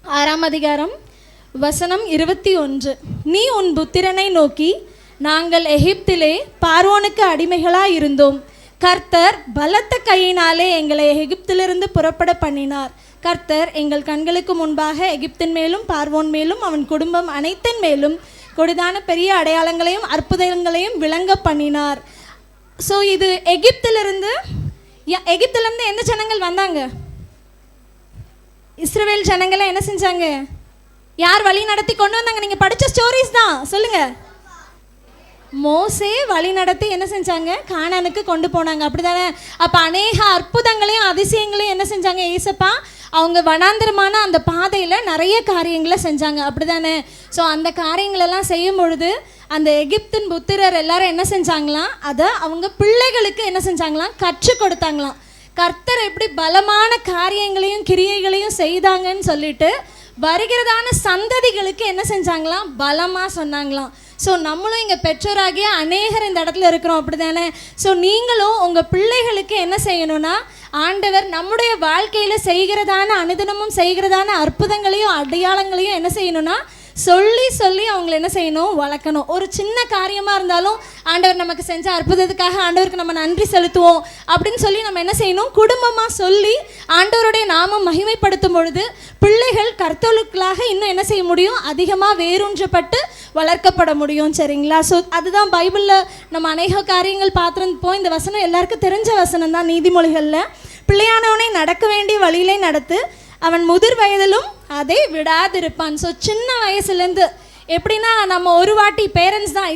6ஆம் அதிகாரம் வசனம் 21. நீ உன் புத்திரனை நோக்கி, நாங்கள் எகிப்திலே பார்வோனுக்கு அடிமைகளாக இருந்தோம், கர்த்தர் பலத்த கையினாலே எங்களை எகிப்திலிருந்து புறப்பட பண்ணினார். கர்த்தர் எங்கள் கண்களுக்கு முன்பாக எகிப்தின் மேலும் பார்வோன் மேலும் அவன் குடும்பம் அனைத்தின் மேலும் கொடிதான பெரிய அடையாளங்களையும் அற்புதங்களையும் விளங்க பண்ணினார். ஸோ இது எகிப்திலிருந்து எந்த ஜனங்கள் வந்தாங்க? இஸ்ரவேல் ஜனங்களை என்ன செஞ்சாங்க? யார் வழி நடத்தி கொண்டு வந்தாங்க? நீங்கள் படித்த ஸ்டோரிஸ் தான், சொல்லுங்கள். மோசே வழி நடத்தி என்ன செஞ்சாங்க? கானானுக்கு கொண்டு போனாங்க, அப்படி தானே? அப்போ அநேக அற்புதங்களையும் அதிசயங்களையும் என்ன செஞ்சாங்க? ஏசப்பா அவங்க வனாந்திரமான அந்த பாதையில் நிறைய காரியங்களை செஞ்சாங்க, அப்படி தானே? ஸோ அந்த காரியங்களெல்லாம் செய்யும் பொழுது அந்த எகிப்தின் புத்திரர் எல்லாரும் என்ன செஞ்சாங்களாம், அதை அவங்க பிள்ளைகளுக்கு என்ன செஞ்சாங்களாம், கற்றுக் கொடுத்தாங்களாம். கர்த்தர் எப்படி பலமான காரியங்களையும் கிரியைகளையும் செய்தாங்கன்னு சொல்லிட்டு வருகிறதான சந்ததிகளுக்கு என்ன செஞ்சாங்களாம், பலமாக சொன்னாங்களாம். ஸோ நம்மளும் இங்கே பெற்றோராகிய அநேகர் இந்த இடத்துல இருக்கிறோம், அப்படி தானே? ஸோ நீங்களும் உங்கள் பிள்ளைகளுக்கு என்ன செய்யணும்னா, ஆண்டவர் நம்முடைய வாழ்க்கையில் செய்கிறதான அனுதினமும் செய்கிறதான அற்புதங்களையும் அடையாளங்களையும் என்ன செய்யணும்னா சொல்லி சொல்லி அவங்கள என்ன செய்யணும், வளர்க்கணும். ஒரு சின்ன காரியமாக இருந்தாலும் ஆண்டவர் நமக்கு செஞ்ச அற்புதத்துக்காக ஆண்டவருக்கு நம்ம நன்றி செலுத்துவோம் அப்படின்னு சொல்லி நம்ம என்ன செய்யணும், குடும்பமாக சொல்லி ஆண்டவருடைய நாமம் மகிமைப்படுத்தும் பொழுது பிள்ளைகள் கர்த்தருக்குள்ளாக இன்னும் என்ன செய்ய முடியும், அதிகமாக வேரூன்றப்பட்டு வளர்க்கப்பட முடியும், சரிங்களா? ஸோ அதுதான் பைபிளில் நம்ம அநேக காரியங்கள் பார்த்துருப்போம். இந்த வசனம் எல்லாருக்கும் தெரிஞ்ச வசனம் தான், நீதிமொழிகளில். பிள்ளையானவனை நடக்க வேண்டிய வழியிலே நடத்து, அவன் முதிர் வயதிலும் அதை விடாதிருப்பான். ஸோ சின்ன வயசுலேருந்து எப்படின்னா, நம்ம ஒரு வாட்டி பேரண்ட்ஸ் தான்,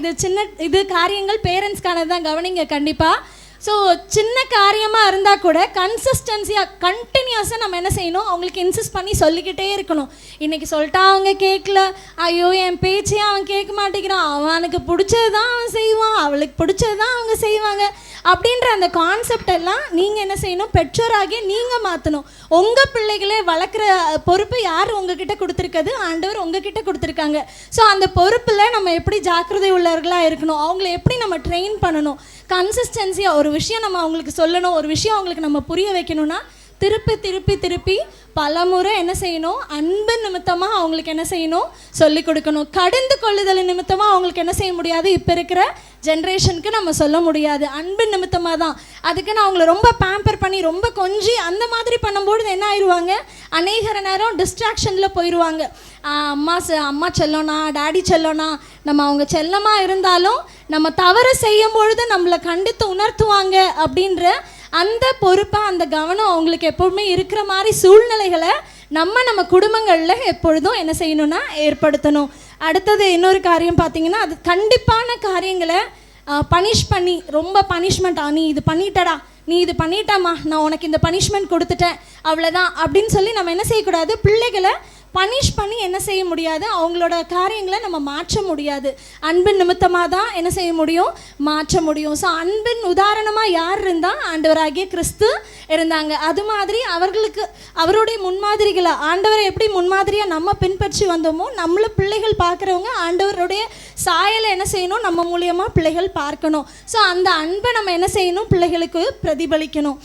இது காரியங்கள் பேரண்ட்ஸ்க்கானது தான், கவனிங்க கண்டிப்பாக. ஸோ சின்ன காரியமாக இருந்தால் கூட கன்சிஸ்டன்சியாக கண்டினியூஸாக நம்ம என்ன செய்யணும், அவங்களுக்கு இன்சிஸ்ட் பண்ணி சொல்லிக்கிட்டே இருக்கணும். இன்றைக்கி சொல்லிட்டா அவங்க கேட்கல, ஐயோ என் பேச்சையும் அவன் கேட்க மாட்டேங்கிறான், அவனுக்கு பிடிச்சது தான் அவன் செய்வான், அவளுக்கு பிடிச்சது தான் அவங்க செய்வாங்க அப்படின்ற அந்த கான்செப்ட் எல்லாம் நீங்கள் என்ன செய்யணும், பெற்றோராகிய நீங்கள் மாற்றணும். உங்கள் பிள்ளைகளே வளர்க்குற பொறுப்பு யார் உங்ககிட்ட கொடுத்துருக்குது, ஆண்டவர் உங்ககிட்ட கொடுத்துருக்காங்க. ஸோ அந்த பொறுப்பில் நம்ம எப்படி ஜாக்கிரதை உள்ளவர்களாக இருக்கணும், அவங்கள எப்படி நம்ம ட்ரெயின் பண்ணணும், கன்சிஸ்டன்சியாக ஒரு விஷயம் நம்ம அவங்களுக்கு சொல்லணும், ஒரு விஷயம் அவங்களுக்கு நம்ம புரிய வைக்கணும்னா திருப்பி திருப்பி திருப்பி பலமுறை என்ன செய்யணும், அன்பு நிமித்தமாக அவங்களுக்கு என்ன செய்யணும், சொல்லிக் கொடுக்கணும். கடந்து கொள்ளுதல் நிமித்தமாக அவங்களுக்கு என்ன செய்ய முடியாது, இப்போ இருக்கிற ஜென்ரேஷனுக்கு நம்ம சொல்ல முடியாது. அன்பு நிமித்தமாக தான். அதுக்கு நான் அவங்கள ரொம்ப பேம்பர் பண்ணி ரொம்ப கொஞ்சி அந்த மாதிரி பண்ணும்போது என்ன ஆயிடுவாங்க, அநேகர நேரம் டிஸ்ட்ராக்ஷனில் போயிடுவாங்க. அம்மா செல்லோனா, டாடி செல்லோனா, நம்ம அவங்க செல்லமாக இருந்தாலும் நம்ம தவறு செய்யும் பொழுது நம்மளை கண்டித்து உணர்த்துவாங்க அப்படின்ற அந்த பொறுப்பாக அந்த கவனம் அவங்களுக்கு எப்போவுமே இருக்கிற மாதிரி சூழ்நிலைகளை நம்ம குடும்பங்களில் எப்பொழுதும் என்ன செய்யணும்னா ஏற்படுத்தணும். அடுத்தது இன்னொரு காரியம் பார்த்திங்கன்னா, அது கண்டிப்பான காரியங்களை பனிஷ் பண்ணி, ரொம்ப பனிஷ்மெண்ட், நீ இது பண்ணிட்டடா, நீ இது பண்ணிட்டாமா, நான் உனக்கு இந்த பனிஷ்மெண்ட் கொடுத்துட்டேன் அவ்வளோதான் அப்படின்னு சொல்லி நம்ம என்ன செய்யக்கூடாது. பிள்ளைகளை பனிஷ் பண்ணி என்ன செய்ய முடியாது, அவங்களோட காரியங்களை நம்ம மாற்ற முடியாது. அன்பின் நிமித்தமாக தான் என்ன செய்ய முடியும், மாற்ற முடியும். ஸோ அன்பின் உதாரணமாக யார் இருந்தால், ஆண்டவராகிய கிறிஸ்து இருந்தாங்க. அது மாதிரி அவர்களுக்கு அவருடைய முன்மாதிரிகளை, ஆண்டவரை எப்படி முன்மாதிரியாக நம்ம பின்பற்றி வந்தோமோ, நம்மள பிள்ளைகள் பார்க்குறவங்க ஆண்டவருடைய சாயலை என்ன செய்யணும், நம்ம மூலியமாக பிள்ளைகள் பார்க்கணும். ஸோ அந்த அன்பை நம்ம என்ன செய்யணும், பிள்ளைகளுக்கு பிரதிபலிக்கணும்.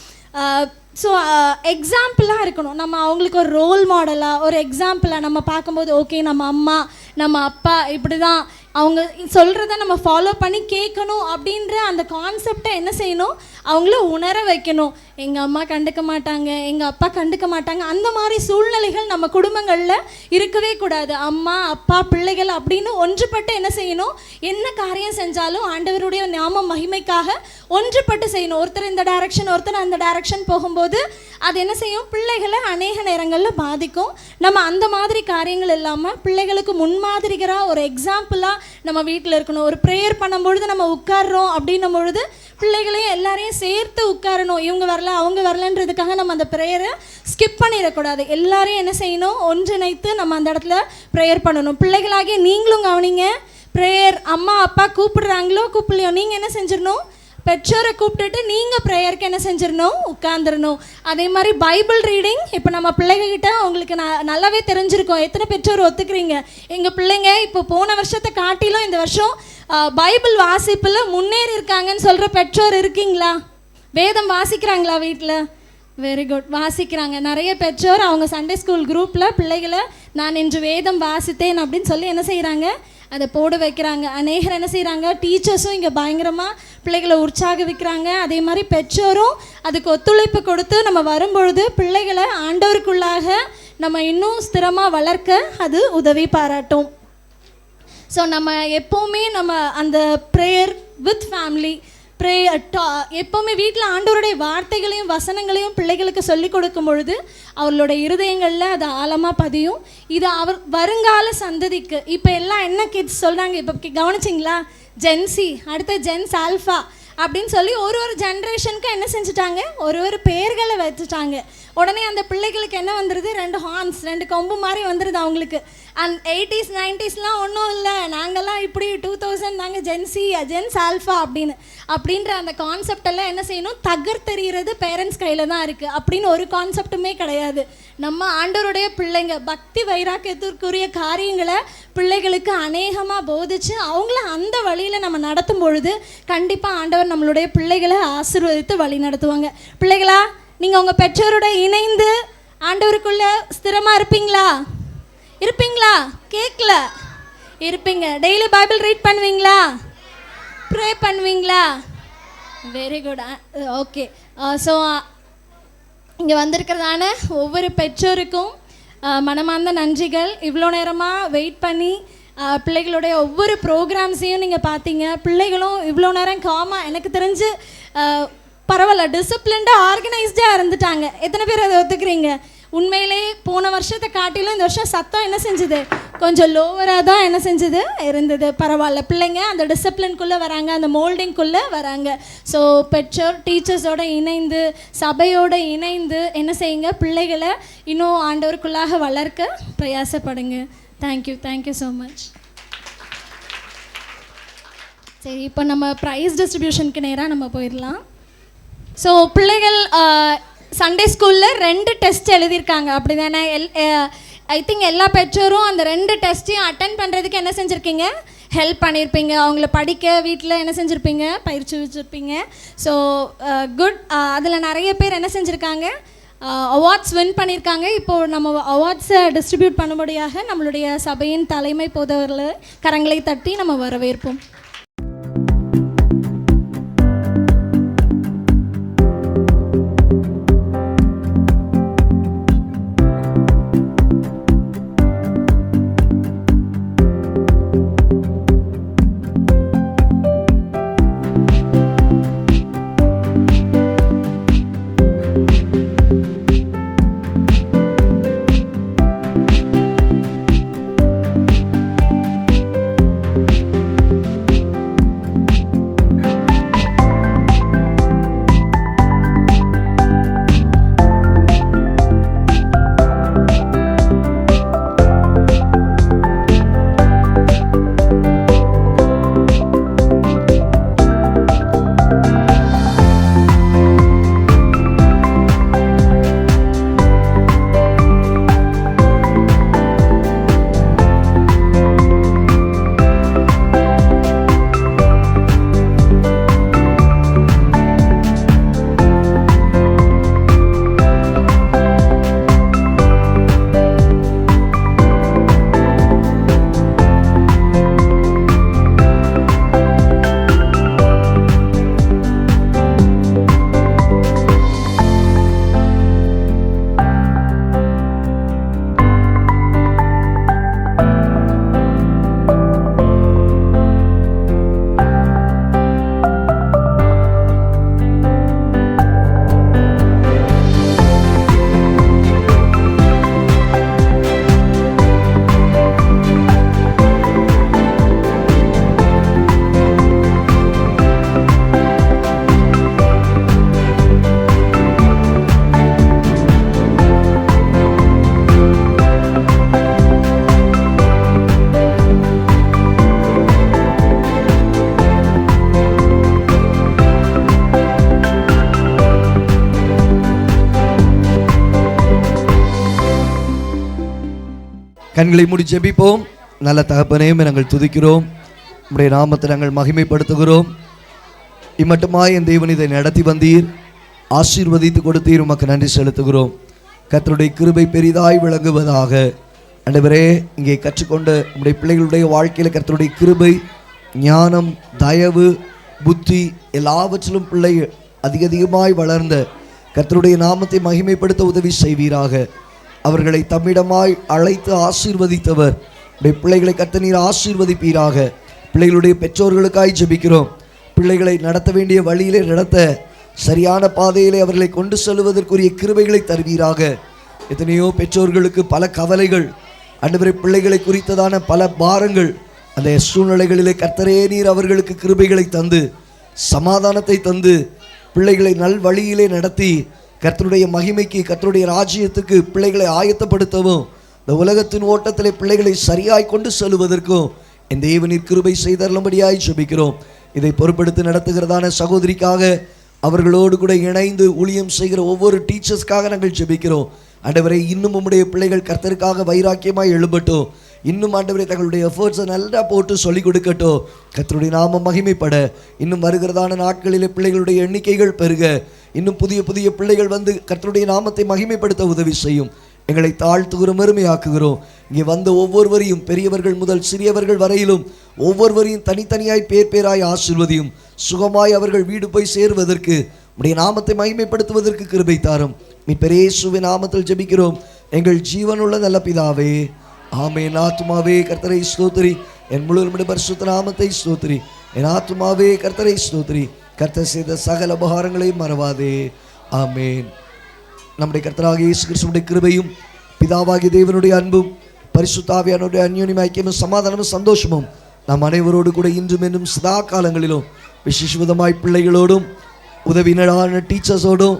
ஸோ எக்ஸாம்பிளாக இருக்கணும். நம்ம அவங்களுக்கு ஒரு ரோல் மாடலாக, ஒரு எக்ஸாம்பிளாக நம்ம பார்க்கும்போது, ஓகே நம்ம அம்மா நம்ம அப்பா இப்படி தான் அவங்க சொல்கிறத நம்ம ஃபாலோ பண்ணி கேட்கணும் அப்படின்ற அந்த கான்செப்டை என்ன செய்யணும், அவங்கள உணர வைக்கணும். எங்கள் அம்மா கண்டுக்க மாட்டாங்க, எங்கள் அப்பா கண்டுக்க மாட்டாங்க, அந்த மாதிரி சூழ்நிலைகள் நம்ம குடும்பங்களில் இருக்கவே கூடாது. அம்மா அப்பா பிள்ளைகள் அப்படின்னு ஒன்றுபட்டு என்ன செய்யணும், என்ன காரியம் செஞ்சாலும் ஆண்டவருடைய நாம மகிமைக்காக ஒன்றுபட்டு செய்யணும். ஒருத்தர் இந்த டைரக்ஷன், ஒருத்தர் அந்த டைரக்ஷன் போகும்போது அது என்ன செய்யும், பிள்ளைகளை அநேக நேரங்களில் பாதிக்கும். நம்ம அந்த மாதிரி காரியங்கள் இல்லாமல் பிள்ளைகளுக்கு முன்மாதிரிகளாக ஒரு எக்ஸாம்பிளாக நம்ம வீட்டில் இருக்கணும். ஒரு ப்ரேயர் பண்ணும்பொழுது நம்ம உட்கார்றோம் அப்படின்னும் பொழுது பிள்ளைகளையும் எல்லாரையும் சேர்த்து உட்காரணும். இவங்க வரல அவங்க வரலன்றதுக்காக நம்ம அந்த ப்ரேயரை ஸ்கிப் பண்ணிடக்கூடாது. எல்லாரையும் என்ன செய்யணும், ஒன்றிணைத்து நம்ம அந்த இடத்துல ப்ரேயர் பண்ணணும். பிள்ளைகளாகிய நீங்களும் கவனிங்க, ப்ரேயர் அம்மா அப்பா கூப்பிடுறாங்களோ கூப்பிடலையோ, நீங்கள் என்ன செஞ்சிடணும், பெற்றோரை கூப்பிட்டுட்டு நீங்கள் ப்ரேயருக்கு என்ன செஞ்சிடணும், உட்காந்துடணும். அதே மாதிரி பைபிள் ரீடிங், இப்போ நம்ம பிள்ளைகிட்ட உங்களுக்கு நல்லாவே தெரிஞ்சிருக்கோம். எத்தனை பெற்றோர் ஒத்துக்கிறீங்க, எங்கள் பிள்ளைங்க இப்போ போன வருஷத்தை காட்டிலும் இந்த வருஷம் பைபிள் வாசிப்பில் முன்னேறி இருக்காங்கன்னு சொல்கிற பெற்றோர் இருக்கீங்களா? வேதம் வாசிக்கிறாங்களா வீட்டில்? வெரி குட், வாசிக்கிறாங்க. நிறைய பெற்றோர் அவங்க சண்டே ஸ்கூல் குரூப்பில் பிள்ளைகளை நான் இன்று வேதம் வாசித்தேன் அப்படின்னு சொல்லி என்ன செய்கிறாங்க, அதை போட வைக்கிறாங்க. அநேகர் என்ன செய்கிறாங்க, டீச்சர்ஸும் இங்கே பயங்கரமாக பிள்ளைகளை உற்சாகவிக்கிறாங்க. அதே மாதிரி பெற்றோரும் அதுக்கு ஒத்துழைப்பு கொடுத்து நம்ம வரும்பொழுது பிள்ளைகளை ஆண்டவருக்குள்ளாக நம்ம இன்னும் ஸ்திரமாக வளர்க்க அது உதவி பாராட்டும். ஸோ நம்ம எப்போவுமே நம்ம அந்த ப்ரேயர் வித் ஃபேமிலி எப்போவுமே வீட்டில் ஆண்டவருடைய வார்த்தைகளையும் வசனங்களையும் பிள்ளைகளுக்கு சொல்லிக் கொடுக்கும் பொழுது அவர்களுடைய இருதயங்களில் அது ஆழமாக பதியும். இது அவர் வருங்கால சந்ததிக்கு, இப்போ எல்லாம் என்ன கிட்ஸ் சொல்கிறாங்க, இப்போ கவனிச்சிங்களா, ஜென்சி, அடுத்த ஜென்ஸ் ஆல்ஃபா அப்படின்னு சொல்லி ஒரு ஜென்ரேஷனுக்கு என்ன செஞ்சுட்டாங்க, ஒரு பெயர்களை வச்சுட்டாங்க. உடனே அந்த பிள்ளைகளுக்கு என்ன வந்துடுது, 2 ஹார்ன்ஸ் 2 கொம்பு மாதிரி வந்துடுது அவங்களுக்கு. அண்ட் 80s 90sலாம் ஒன்றும் இல்லை, நாங்கள்லாம் இப்படி 2000 நாங்கள் ஜென்சி ஜென்ஸ் ஆல்ஃபா அப்படின்ற அந்த கான்செப்டெல்லாம் என்ன செய்யணும், தகர்த்தெறிகிறது பேரண்ட்ஸ் கையில் தான் இருக்குது அப்படின்னு ஒரு கான்செப்டுமே கிடையாது. நம்ம ஆண்டவருடைய பிள்ளைங்க பக்தி வைராக்கியத்திற்குரிய காரியங்களை பிள்ளைகளுக்கு அநேகமாக போதிச்சு அவங்கள அந்த வழியில் நம்ம நடத்தும் பொழுது கண்டிப்பாக ஆண்டவர் நம்மளுடைய பிள்ளைகளை ஆசீர்வதித்து வழி நடத்துவாங்க. பிள்ளைகளா, நீங்கள் உங்கள் பெற்றோரோட இணைந்து ஆண்டவருக்குள்ளே ஸ்திரமாக இருப்பீங்களா? கேட்கல, இருப்பீங்க. டெய்லி பைபிள் ரீட் பண்ணுவீங்களா? ப்ரே பண்ணுவீங்களா? Very good, okay. ஸோ இங்கே வந்திருக்கிறதான ஒவ்வொரு பெற்றோருக்கும் மனமார்ந்த நன்றிகள். இவ்வளோ நேரமாக வெயிட் பண்ணி பிள்ளைகளுடைய ஒவ்வொரு ப்ரோக்ராம்ஸையும் நீங்கள் பார்த்தீங்க. பிள்ளைகளும் இவ்வளோ நேரம் எனக்கு தெரிஞ்சு பரவாயில்ல, டிசிப்ளின்டாக ஆர்கனைஸ்டாக இருந்துட்டாங்க. எத்தனை பேர் அதை ஒத்துக்கிறீங்க? உண்மையிலே போன வருஷத்தை காட்டிலும் இந்த வருஷம் சத்தம் என்ன செஞ்சுது, கொஞ்சம் லோவராக தான் என்ன செஞ்சுது இருந்தது. பரவாயில்ல, பிள்ளைங்க அந்த டிசிப்ளின்குள்ளே வராங்க, அந்த மோல்டிங்குள்ளே வராங்க. ஸோ பெற்றோர் டீச்சர்ஸோடு இணைந்து சபையோடு இணைந்து என்ன செய்யுங்க, பிள்ளைகளை இன்னும் ஆண்டவருக்குள்ளாக வளர்க்க பிரயாசப்படுங்க. Thank you so much. சரி, இப்போ நம்ம ப்ரைஸ் டிஸ்ட்ரிபியூஷனுக்கு நேராக நம்ம போயிடலாம். ஸோ பிள்ளைகள் சண்டே ஸ்கூலில் 2 டெஸ்ட் எழுதியிருக்காங்க, அப்படி தானே? ஐ திங்க் எல்லா பெற்றோரும் அந்த 2 டெஸ்ட்டையும் அட்டன் பண்ணுறதுக்கு என்ன செஞ்சுருக்கீங்க, ஹெல்ப் பண்ணியிருப்பீங்க. அவங்கள படிக்க வீட்டில் என்ன செஞ்சுருப்பீங்க, பயிற்சி வச்சுருப்பீங்க. So good. அதில் நிறைய பேர் என்ன செஞ்சுருக்காங்க, அவார்ட்ஸ் வின் பண்ணியிருக்காங்க. இப்போது நம்ம அவார்ட்ஸை டிஸ்ட்ரிபியூட் பண்ணும்படியாக நம்மளுடைய சபையின் தலைமை போதவர்களை கரங்களை தட்டி நம்ம வரவேற்போம். கண்களை மூடி ஜெபிப்போம். நல்ல தகப்பனையும் நாங்கள் துதிக்கிறோம், உம்முடைய நாமத்தை நாங்கள் மகிமைப்படுத்துகிறோம். இம்மட்டுமாய் என் தேவன் இதை நடத்தி வந்தீர், ஆசீர்வதித்து கொடுத்தீர், உமக்கு நன்றி செலுத்துகிறோம். கர்த்தருடைய கிருபை பெரிதாய் விளங்குவதாக. ஆண்டவரே, இங்கே கற்றுக்கொண்ட உம்முடைய பிள்ளைகளுடைய வாழ்க்கையில் கர்த்தருடைய கிருபை, ஞானம், தயவு, புத்தி எல்லாவற்றிலும் பிள்ளை அதிகமாய் வளர்ந்த கர்த்தருடைய நாமத்தை மகிமைப்படுத்த உதவி செய்வீராக. அவர்களை தம்மிடமாய் அழைத்து ஆசீர்வதித்தவர் உடைய பிள்ளைகளை கர்த்தர் நீர் ஆசீர்வதிப்பீராக. பிள்ளைகளுடைய பெற்றோர்களுக்காய் ஜெபிக்கிறோம். பிள்ளைகளை நடத்த வேண்டிய வழியிலே நடத்த, சரியான பாதையிலே அவர்களை கொண்டு செல்வதற்குரிய கிருபைகளை தருவீராக. எத்தனையோ பெற்றோர்களுக்கு பல கவலைகள், ஆண்டவரே பிள்ளைகளை குறித்ததான பல பாரங்கள், அந்த சூழ்நிலைகளிலே கர்த்தரே நீர் அவர்களுக்கு கிருபைகளை தந்து, சமாதானத்தை தந்து, பிள்ளைகளை நல் வழியிலே நடத்தி கர்த்தருடைய மகிமைக்கு, கர்த்தருடைய ராஜ்யத்துக்கு பிள்ளைகளை ஆயத்தப்படுத்தவும், இந்த உலகத்தின் ஓட்டத்திலே பிள்ளைகளை சரியாய் கொண்டு செல்வதற்கும் என் தேவனீர் கிருபை செய்தருளும்படியாய் ஜெபிக்கிறோம். இதை பொறுப்படுத்தி நடத்துகிறதான சகோதரிக்காக, அவர்களோடு கூட இணைந்து ஊழியம் செய்கிற ஒவ்வொரு டீச்சர்ஸ்க்காக நாங்கள் ஜெபிக்கிறோம். ஆண்டவரே, இன்னும் உம்முடைய பிள்ளைகள் கர்த்தருக்காக வைராக்கியமாய் எழும்பட்டும். இன்னும் ஆண்டவரே தங்களுடைய எஃபர்ட்ஸை நல்லா போட்டு சொல்லிக் கொடுக்கட்டும். கர்த்தருடைய நாமம் மகிமைப்பட, இன்னும் வருகிறதான நாட்களிலே பிள்ளைகளுடைய எண்ணிக்கைகள் பெருக, இன்னும் புதிய புதிய பிள்ளைகள் வந்து கர்த்தருடைய நாமத்தை மகிமைப்படுத்த உதவி செய்யும். எங்களை தாழ்த்துகிறோம், பெருமையாக்குகிறோம். இங்கே வந்த ஒவ்வொருவரையும், பெரியவர்கள் முதல் சிறியவர்கள் வரையிலும் ஒவ்வொருவரையும் தனித்தனியாய் பேராய் ஆசீர்வதியும். சுகமாய் அவர்கள் வீடு போய் சேருவதற்கு, உடைய நாமத்தை மகிமைப்படுத்துவதற்கு கிருபை தாரும். மீட்பர் இயேசுவின் நாமத்தில் ஜெபிக்கிறோம் எங்கள் ஜீவனுள்ள நல்ல பிதாவே, ஆமென். ஆத்துமாவே கர்த்தரை ஸ்தோத்திரி, என் முழு பரிசுத்த நாமத்தை ஸ்தோத்திரி. என் ஆத்துமாவே கர்த்தரை ஸ்தோத்திரி, கர்த்தர் செய்த சகல உபகாரங்களையும் மறவாதே. ஆமென். நம்முடைய கர்த்தராகிய இயேசு கிறிஸ்துவின் கிருபையும், பிதாவாகிய தேவனுடைய அன்பும், பரிசுத்த ஆவியானவருடைய அந்யோன்ய ஐக்கியமும், சமாதானமும், சந்தோஷமும் நாம் அனைவரோடு கூட இன்றும் என்றும் சதா காலங்களிலும் விசேஷமாய் பிள்ளைகளோடும், உதவினரான டீச்சர்ஸோடும்,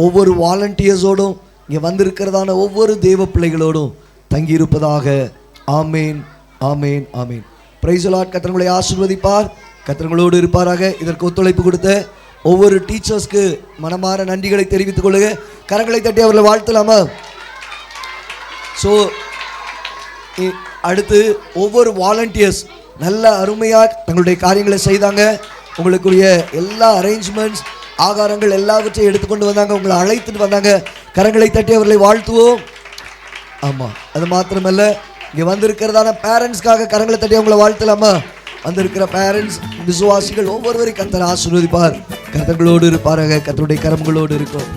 ஒவ்வொரு வாலண்டியர்ஸோடும், இங்கே வந்திருக்கிறதான ஒவ்வொரு தேவ பிள்ளைகளோடும் தங்கியிருப்பதாக. ஆமேன், ஆமேன், ஆமேன். Price the Lord. கர்த்தர் உங்களை ஆசீர்வதிப்பார், கர்த்தர்களோடு இருப்பாராக. இதற்கு ஒத்துழைப்பு கொடுத்த ஒவ்வொரு டீச்சர்ஸ்க்கு மனமார நன்றிகளை தெரிவித்துக் கொள்ளுங்க. கரங்களை தட்டி அவர்களை வாழ்த்தலாமா? ஸோ அடுத்து ஒவ்வொரு வாலண்டியர்ஸ் நல்ல அருமையாக தங்களுடைய காரியங்களை செய்தாங்க. உங்களுக்குரிய எல்லா அரேஞ்ச்மெண்ட்ஸ், ஆகாரங்கள் எல்லாவற்றையும் எடுத்துக்கொண்டு வந்தாங்க, உங்களை அழைத்துட்டு வந்தாங்க. கரங்களை தட்டி அவர்களை வாழ்த்துவோம். ஆமாம், அது மாத்திரமல்ல, இங்கே வந்திருக்கிறதான பேரண்ட்ஸ்க்காக கரங்களை தட்டி அவங்களை வாழ்த்தலாமா? வந்திருக்கிற பேரண்ட்ஸ், விசுவாசிகள் ஒவ்வொருவரையும் கர்த்தர் ஆசீர்வதிப்பார். கர்த்தர்களோடு இருப்பாராக. கர்த்தருடைய கரங்களோடு இருக்கும்.